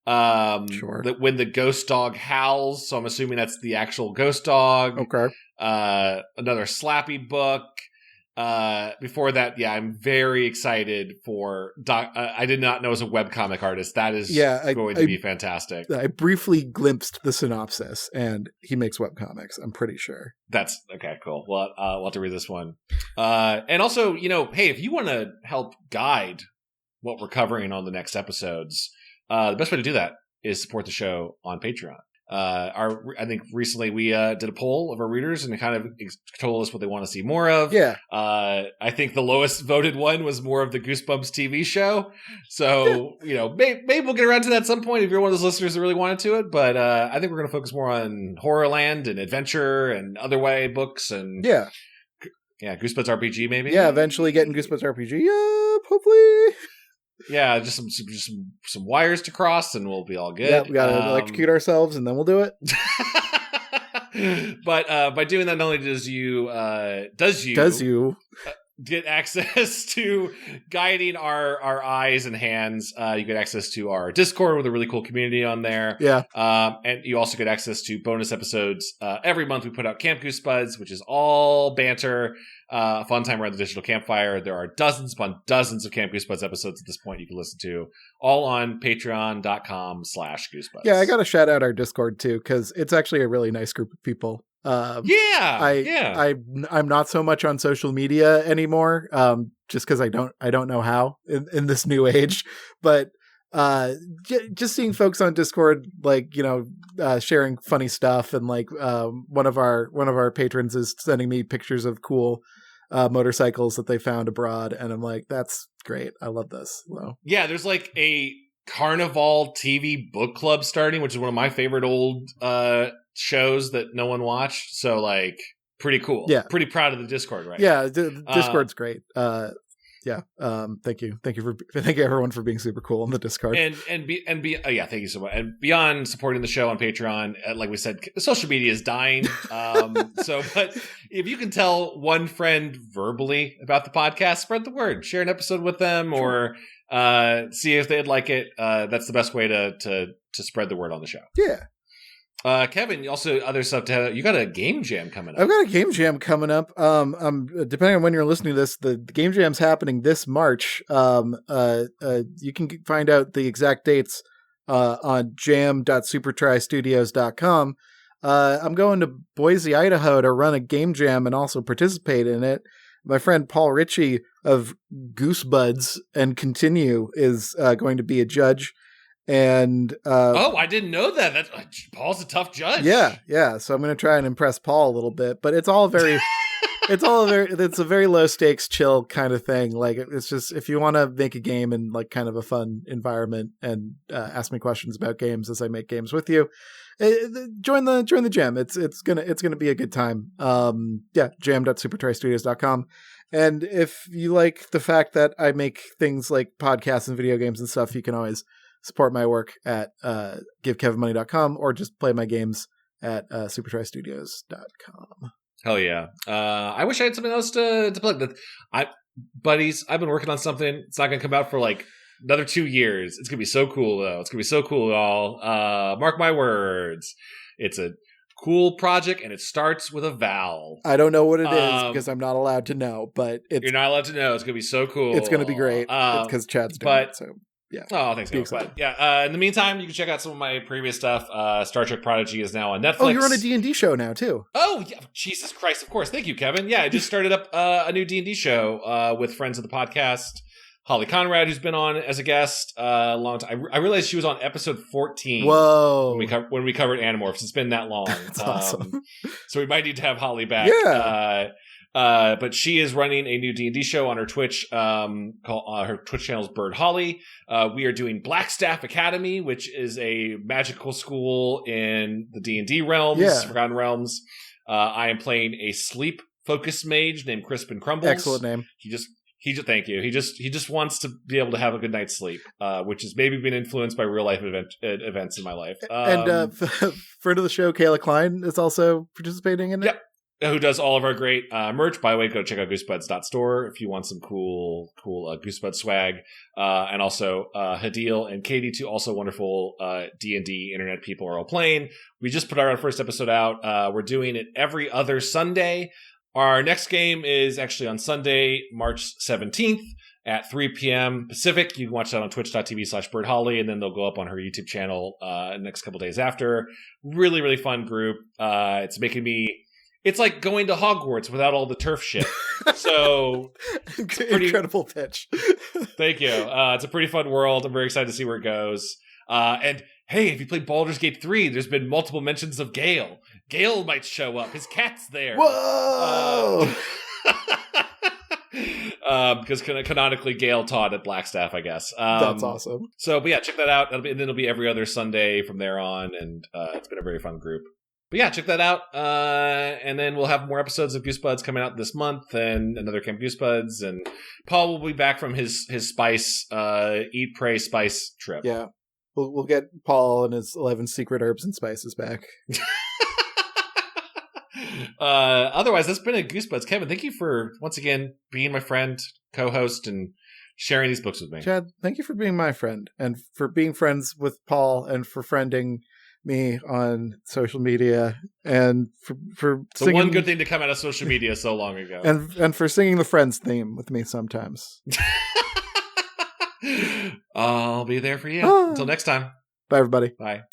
Sure. When the ghost dog howls, so I'm assuming that's the actual ghost dog. Okay. Another Slappy book. Before that, I'm very excited for I did not know as a webcomic artist. That is going to be fantastic. I briefly glimpsed the synopsis, and he makes webcomics, I'm pretty sure. That's okay, cool. Well, we'll have to read this one. And also, hey, if you want to help guide what we're covering on the next episodes, the best way to do that is support the show on Patreon. I think recently we did a poll of our readers and it kind of told us what they want to see more of. Yeah. I think the lowest voted one was more of the Goosebumps TV show. So, maybe we'll get around to that at some point if you're one of those listeners that really wanted to it. But I think we're going to focus more on Horrorland and adventure and other way books and Goosebuds RPG maybe. Yeah, eventually getting Goosebuds RPG up, hopefully. Yeah, just some wires to cross, and we'll be all good. Yeah, we gotta electrocute ourselves, and then we'll do it. But by doing that, not only does you get access to guiding our eyes and hands, you get access to our Discord with a really cool community on there. Yeah, and you also get access to bonus episodes. Every month we put out Camp Goosebuds, which is all banter. Fun time around the digital campfire. There are dozens upon dozens of Camp Goosebuds episodes at this point you can listen to, all on patreon.com/Goosebuds. Yeah, I gotta shout out our Discord too, because it's actually a really nice group of people. I'm not so much on social media anymore, just because I don't know how in this new age, but just seeing folks on Discord, sharing funny stuff, and one of our patrons is sending me pictures of cool motorcycles that they found abroad, and I'm like, that's great. I love this. So. Yeah, there's a Carnival TV book club starting, which is one of my favorite old shows that no one watched. So pretty cool. Yeah, pretty proud of the Discord, right? Yeah, Discord's great. Thank you everyone for being super cool on the Discord. Thank you so much. And beyond supporting the show on Patreon, like we said, social media is dying. But if you can tell one friend verbally about the podcast, spread the word, share an episode with them, or see if they'd like it. That's the best way to spread the word on the show. Yeah. Kevin, also other stuff you got a game jam coming up. I've got a game jam coming up. Depending on when you're listening to this, the game jam's happening this March. You can find out the exact dates on jam.supertrystudios.com. I'm going to Boise, Idaho to run a game jam and also participate in it. My friend Paul Ritchey of Goosebuds and Continue is going to be a judge. And I didn't know that. Paul's a tough judge. Yeah. So I'm going to try and impress Paul a little bit, but it's a very low stakes, chill kind of thing. It's just, if you want to make a game in kind of a fun environment and ask me questions about games as I make games with you, join the jam. It's gonna be a good time. Jam.supertrystudios.com. And if you like the fact that I make things like podcasts and video games and stuff, you can always support my work at givekevinmoney.com or just play my games at supertrystudios.com. Hell yeah. I wish I had something else to plug. Buddies, I've been working on something. It's not going to come out for another 2 years. It's going to be so cool, though. It's going to be so cool, y'all. Mark my words. It's a cool project, and it starts with a vowel. I don't know what it is because I'm not allowed to know, but you're not allowed to know. It's going to be so cool. It's going to be great because Chad's doing it, so... Yeah. Oh, thanks, guys. In the meantime, you can check out some of my previous stuff. Star Trek Prodigy is now on Netflix. Oh, you're on a D&D show now, too. Oh, yeah. Jesus Christ, of course. Thank you, Kevin. Yeah, I just started up a new D&D show with friends of the podcast. Holly Conrad, who's been on as a guest a long time. I realized she was on episode 14. Whoa. When we covered Animorphs. It's been that long. That's awesome. So we might need to have Holly back. Yeah. But she is running a new D&D show on her Twitch. Her Twitch channel is Bird Holly. We are doing Blackstaff Academy, which is a magical school in the D&D realms, Forgotten Realms. I am playing a sleep-focused mage named Crispin Crumbles. Excellent name. Thank you. He just wants to be able to have a good night's sleep, which has maybe been influenced by real life events in my life. And friend of the show, Kayla Klein, is also participating in it. Yep. Who does all of our great merch. By the way, go check out goosebuds.store if you want some cool Goosebud swag. And also Hadil and Katie, two also wonderful D&D internet people, are all playing. We just put our first episode out. We're doing it every other Sunday. Our next game is actually on Sunday, March 17th at 3 p.m. Pacific. You can watch that on twitch.tv/birdholly, and then they'll go up on her YouTube channel the next couple days after. Really, really fun group. It's like going to Hogwarts without all the turf shit. So incredible pitch. Thank you. It's a pretty fun world. I'm very excited to see where it goes. And hey, if you played Baldur's Gate 3, there's been multiple mentions of Gale. Gale might show up. His cat's there. Whoa! Because canonically Gale taught at Blackstaff, I guess. That's awesome. So, but yeah, check that out. It'll be every other Sunday from there on, and it's been a very fun group. But yeah, check that out. And then we'll have more episodes of Goosebuds coming out this month, and another Camp Goosebuds. And Paul will be back from his spice, eat, pray, spice trip. Yeah. We'll get Paul and his 11 secret herbs and spices back. Otherwise, that's been a Goosebuds. Kevin, thank you for, once again, being my friend, co-host, and sharing these books with me. Chad, thank you for being my friend, and for being friends with Paul, and for friending me on social media, and for the one good thing to come out of social media so long ago, and for singing the Friends theme with me sometimes. I'll be there for you. Until next time. Bye, everybody. Bye.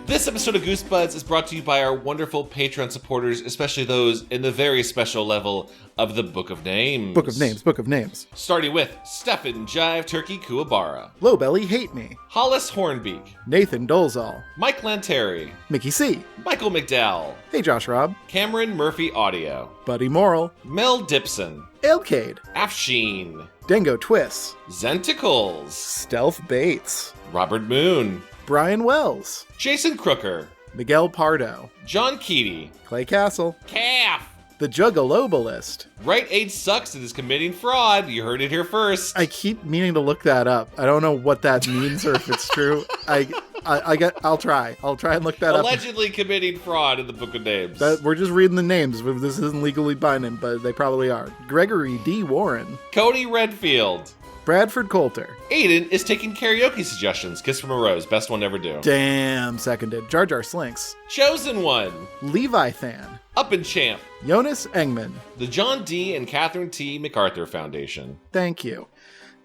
This episode of Goosebuds is brought to you by our wonderful Patreon supporters, especially those in the very special level of the Book of Names. Book of Names. Starting with Stefan Jive Turkey Kuwabara, Lowbelly Hate Me, Hollis Hornbeak, Nathan Dolezal, Mike Lanteri, Mickey C, Michael McDowell, Hey Josh Robb, Cameron Murphy Audio, Buddy Morrill, Mel Dipson, Elcade, Afsheen, Dango Twiss, Zenticles, Stealth Bates, Robert Moon, Brian Wells, Jason Crooker, Miguel Pardo, John Keaty, Clay Castle, Calf, The Juggalobalist. Right Age Sucks and is committing fraud. You heard it here first. I keep meaning to look that up. I don't know what that means or if it's true. I'll try and look that up. Allegedly committing fraud in the Book of Names. We're just reading the names. This isn't legally binding, but they probably are. Gregory D. Warren, Cody Redfield, Bradford Coulter. Aiden is taking karaoke suggestions. Kiss from a Rose. Best one ever do. Damn, seconded. Jar Jar Slinks. Chosen One. Levi Than. Up and Champ. Jonas Engman. The John D. and Catherine T. MacArthur Foundation. Thank you.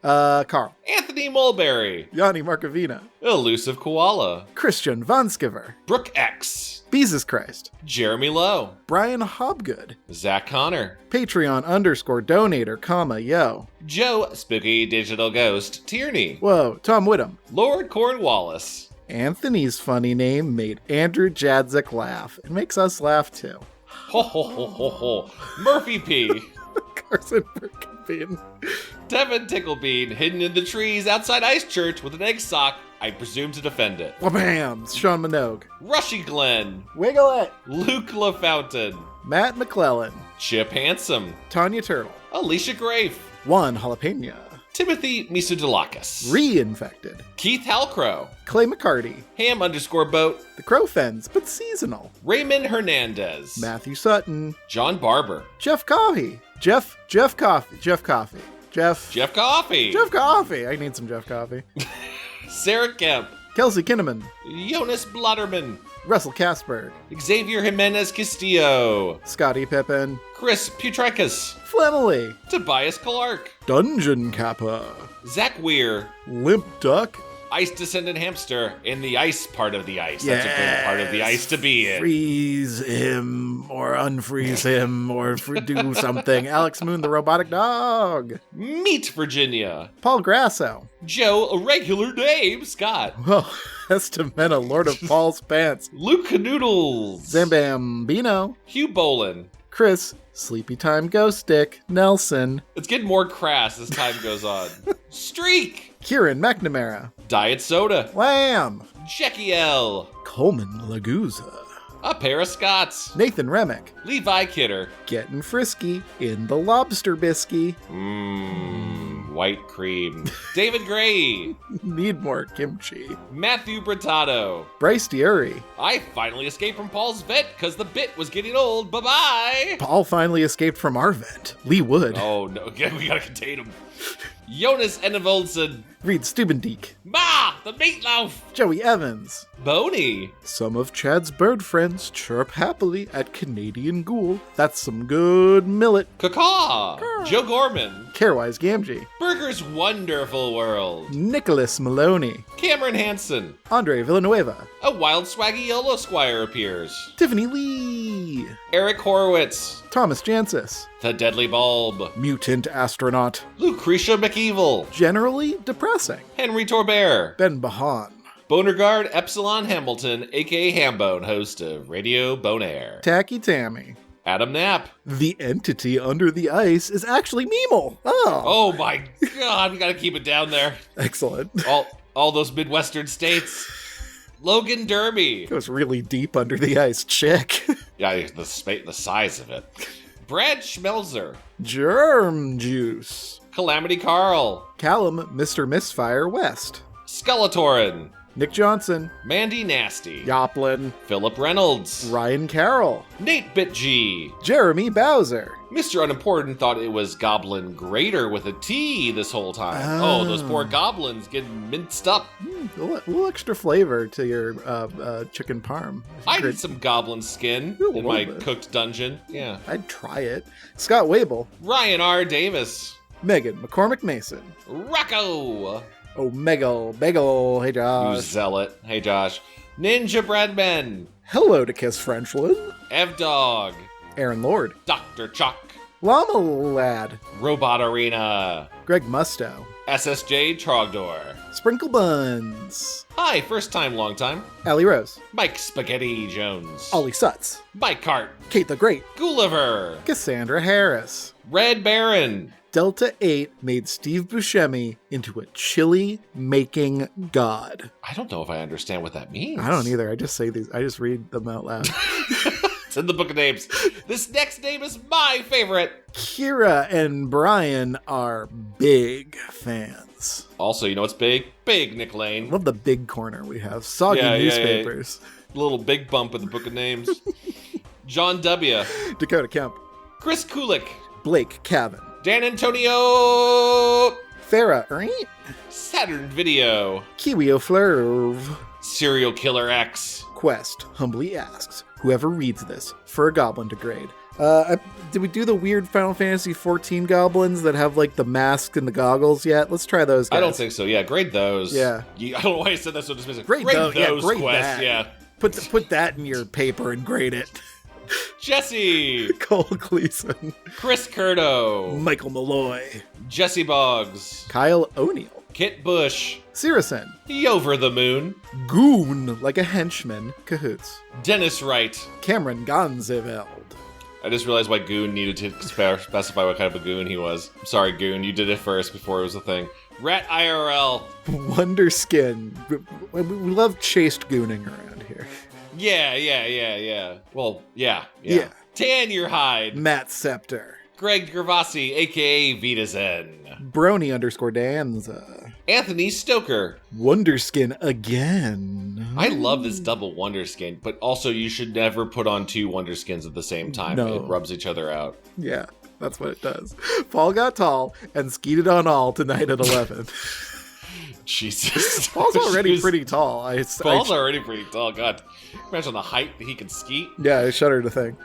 Carl. Anthony Mulberry. Yanni Markovina. Elusive Koala. Christian Vonskiver. Brooke X. Jesus Christ. Jeremy Lowe. Brian Hobgood. Zach Connor. Patreon_donator, yo. Joe Spooky Digital Ghost Tierney. Whoa, Tom Whittam. Lord Cornwallis. Anthony's funny name made Andrew Jadzik laugh. It makes us laugh too. Ho ho ho ho ho. Murphy P. Carson Burkenbean. Devin Ticklebean hidden in the trees outside Ice Church with an egg sock, I presume to defend it. Wha-bam! Sean Minogue. Rushy Glenn. Wiggle it. Luke LaFountain. Matt McClellan. Chip Handsome. Tanya Turtle. Alicia Grafe. Juan Jalapeno. Timothy Misudilakis. Reinfected. Keith Halcrow. Clay McCarty. Ham_boat. The Crow Fens, but seasonal. Raymond Hernandez. Matthew Sutton. John Barber. Jeff Coffey. Jeff Coffey. Jeff Coffey. I need some Jeff Coffey. Sarah Kemp. Kelsey Kinnaman. Jonas Blotterman. Russell Casper. Xavier Jimenez Castillo. Scotty Pippen. Chris Putrekas. Flemily. Tobias Clark. Dungeon Kappa. Zach Weir. Limp Duck. Ice descendant hamster in the ice part of the ice. That's a good part of the ice to be in. Freeze him or unfreeze him or do something. Alex Moon, the robotic dog. Meet Virginia. Paul Grasso. Joe, a regular name, Scott. Well, Estamena, Lord of Paul's Pants. Luke Noodles. Zambambino. Hugh Bolin. Chris, Sleepy Time Ghost Stick. Nelson. It's getting more crass as time goes on. Streak. Kieran McNamara. Diet Soda. Lamb. Jackie L. Coleman Laguza. A pair of Scots. Nathan Remick. Levi Kidder. Getting frisky in the lobster biscuit. White cream. David Gray. Need more kimchi. Matthew Britato. Bryce Diuri. I finally escaped from Paul's vet because the bit was getting old. Bye-bye. Paul finally escaped from our vent. Lee Wood. Oh, no. We gotta contain him. Jonas Enevoldsen. Reed Steubendiek. Ma, the meatloaf. Joey Evans. Boney. Some of Chad's bird friends chirp happily at Canadian Ghoul. That's some good millet. Caw. Joe Gorman. Carewise Gamgee. Burger's Wonderful World. Nicholas Maloney. Cameron Hansen. Andre Villanueva. A wild swaggy yellow squire appears. Tiffany Lee. Eric Horowitz. Thomas Jancis. The Deadly Bulb. Mutant Astronaut. Lucretia McEvil. Generally depressing. Henry Torbert. Ben Bahan. Bonerguard Epsilon Hamilton, aka Hambone, host of Radio Bonaire. Tacky Tammy. Adam Knapp. The entity under the ice is actually Meemel. Oh. Oh my god, we gotta keep it down there. Excellent. All those Midwestern states. Logan Derby. Goes really deep under the ice. Chick. Yeah, the size of it. Brad Schmelzer. Germ Juice. Calamity Carl. Callum Mr. Misfire West. Skellatorin. Nick Johnson. Mandy Nasty. Yoplin. Philip Reynolds. Ryan Carroll. Nate Bitg. Jeremy Bowser. Mr. Unimportant thought it was Goblin Grater with a T this whole time. Oh, those poor goblins getting minced up. A little extra flavor to your chicken parm. I need some goblin skin Ooh, in my bit. cooked dungeon. Yeah. I'd try it. Scott Wable. Ryan R. Davis. Megan McCormick Mason. Rocco. Omegle Bagel. Hey, You Josh. zealot. Hey, Josh. Ninja Bradman. Hello to Kiss Frenchwood. Ev Dog. Aaron Lord. Dr. Chuck. Llama Lad. Robot Arena. Greg Musto. SSJ Trogdor. Sprinkle Buns. Hi, first time, long time. Allie Rose. Mike Spaghetti Jones. Ollie Sutz. Mike Cart. Kate the Great. Gulliver. Cassandra Harris. Red Baron. Delta 8 made Steve Buscemi into a chili making god. I don't know if I understand what that means. I don't either. I just say these. I just read them out loud. It's in the book of names. This next name is my favorite. Kira and Brian are big fans. Also, you know what's big? Big Nick Lane. Love the big corner we have. Soggy Yeah, newspapers. Little big bump in the book of names. John W. Dakota Kemp. Chris Kulik. Blake Cavan. Dan Antonio. Farah Saturn Video. Kiwi O'Flurv. Serial Killer X. Quest humbly asks whoever reads this for a goblin to grade. Did we do the weird Final Fantasy 14 goblins that have like the mask and the goggles yet? Let's try those guys. I don't think so. Yeah, grade those. Yeah. I don't know why I said that so dismissive. Grade those. Yeah, grade Quest. that. Yeah. Put that in your paper and grade it. Jesse. Cole Gleason. Chris Curto. Michael Malloy. Jesse Boggs. Kyle O'Neill. Kit Bush. Sirison. Yover the Moon. Goon like a henchman. Cahoots. Dennis Wright. Cameron Gonzeveld. I just realized why Goon needed to specify what kind of a goon he was. I'm sorry, Goon. You did it first before it was a thing. Rat IRL. Wonderskin. We love chaste gooning around here. Yeah. Well, yeah. Yeah. Tan your hide. Matt Scepter. Greg Gervasi, a.k.a. Vita Zen. Brony _Danza. Anthony Stoker. Wonderskin again. I love this double Wonderskin, but also you should never put on two Wonderskins at the same time. No. It rubs each other out. Yeah, that's what it does. Paul got tall and skeeted on all tonight at 11. Jesus. Paul's already pretty tall. Paul's already pretty tall. God. Imagine the height that he can skeet. Yeah, I shudder to think.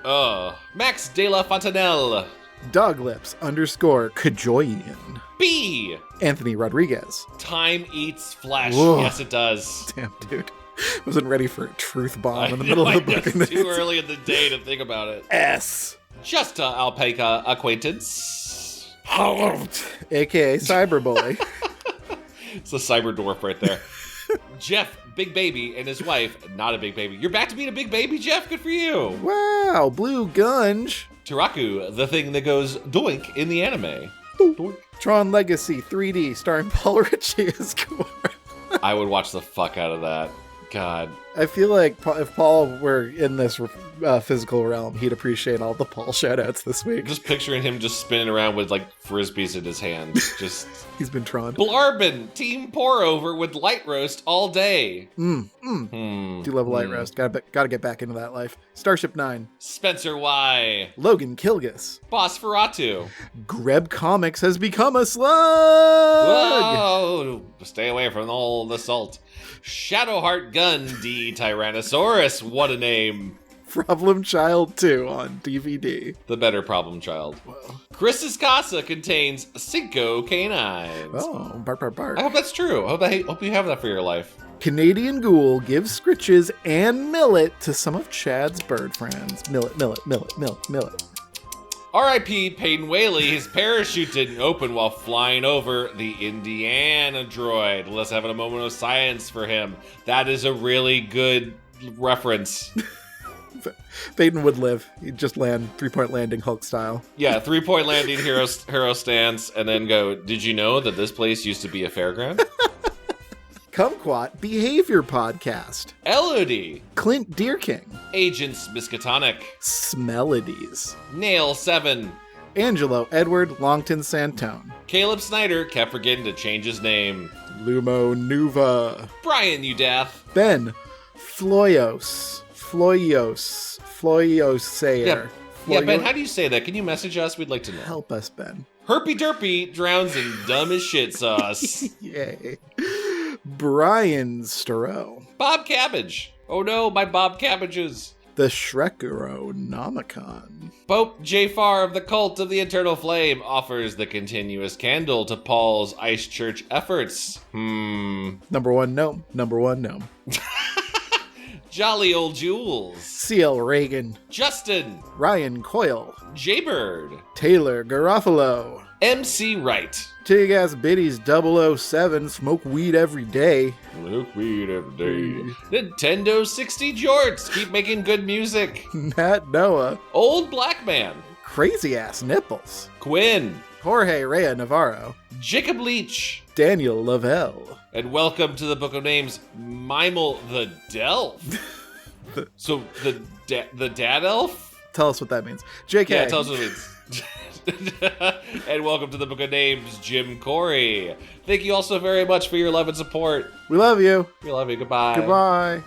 Max De La Fontanelle. Doglips _Kajoyan. B. Anthony Rodriguez. Time eats flesh. Whoa. Yes, it does. Damn, dude. Wasn't ready for a truth bomb in the middle of the book. It's too early in the day to think about it. S. Just a alpaca acquaintance. AKA Cyberbully. It's a cyber dwarf right there. Jeff, big baby, and his wife, not a big baby. You're back to being a big baby, Jeff. Good for you. Wow, Blue Gunge. Taraku, the thing that goes doink in the anime. Doink. Tron Legacy 3D starring Paul Ritchey as Gorn. I would watch the fuck out of that. God. I feel like if Paul were in this physical realm, he'd appreciate all the Paul shoutouts this week. Just picturing him just spinning around with like frisbees in his hand. Just He's been Tron. Blarbin, team pour over with light roast all day. Do love a light roast. Gotta get back into that life. Starship 9. Spencer Y. Logan Kilgus. Boss Ferratu. Greb Comics has become a slug. Whoa! Stay away from all the salt. Shadowheart Gun D Tyrannosaurus. What a name. Problem Child 2 on DVD. The better problem child. Whoa. Chris's Casa contains Cinco canines. Oh, bark, bark, bark. I hope that's true. I hope you have that for your life. Canadian Ghoul gives scritches and millet to some of Chad's bird friends. Millet. R.I.P. Peyton Whaley, his parachute didn't open while flying over the Indiana droid. Let's have a moment of silence for him. That is a really good reference. Peyton would live. He'd just land 3-point landing Hulk style. Yeah, 3-point landing hero stance, and then go, did you know that this place used to be a fairground? Kumquat Behavior Podcast. Elodie. Clint Deerking. Agents Miskatonic. Smellodies. Nail 7. Angelo Edward Longton Santone. Caleb Snyder kept forgetting to change his name. Lumo Nuva. Brian Udath. Ben Floyosayer. Yeah, Ben, how do you say that? Can you message us? We'd like to know. Help us, Ben. Herpy Derpy drowns in dumb as shit sauce. Yay. Brian Storrow. Bob Cabbage. Oh no, my Bob Cabbages. The Shrekero-nomicon. Pope Jafar of the Cult of the Eternal Flame offers the continuous candle to Paul's Ice Church efforts. Number one gnome. Jolly Old Jules. C.L. Reagan. Justin. Ryan Coyle. Jaybird. Taylor Garofalo. MC Wright. Tig-Ass Biddies 007. Smoke weed every day. Smoke weed every day. Nintendo 60 Jorts. Keep making good music. Matt Noah. Old Black Man. Crazy Ass Nipples. Quinn. Jorge Rea Navarro. Jacob Leach. Daniel Lavelle. And welcome to the Book of Names, Mimel the Delph. So the dad elf? Tell us what that means. JK. Yeah, tell us what it means. And welcome to the Book of Names, Jim Corey. Thank you all so very much for your love and support. We love you. We love you. Goodbye. Goodbye.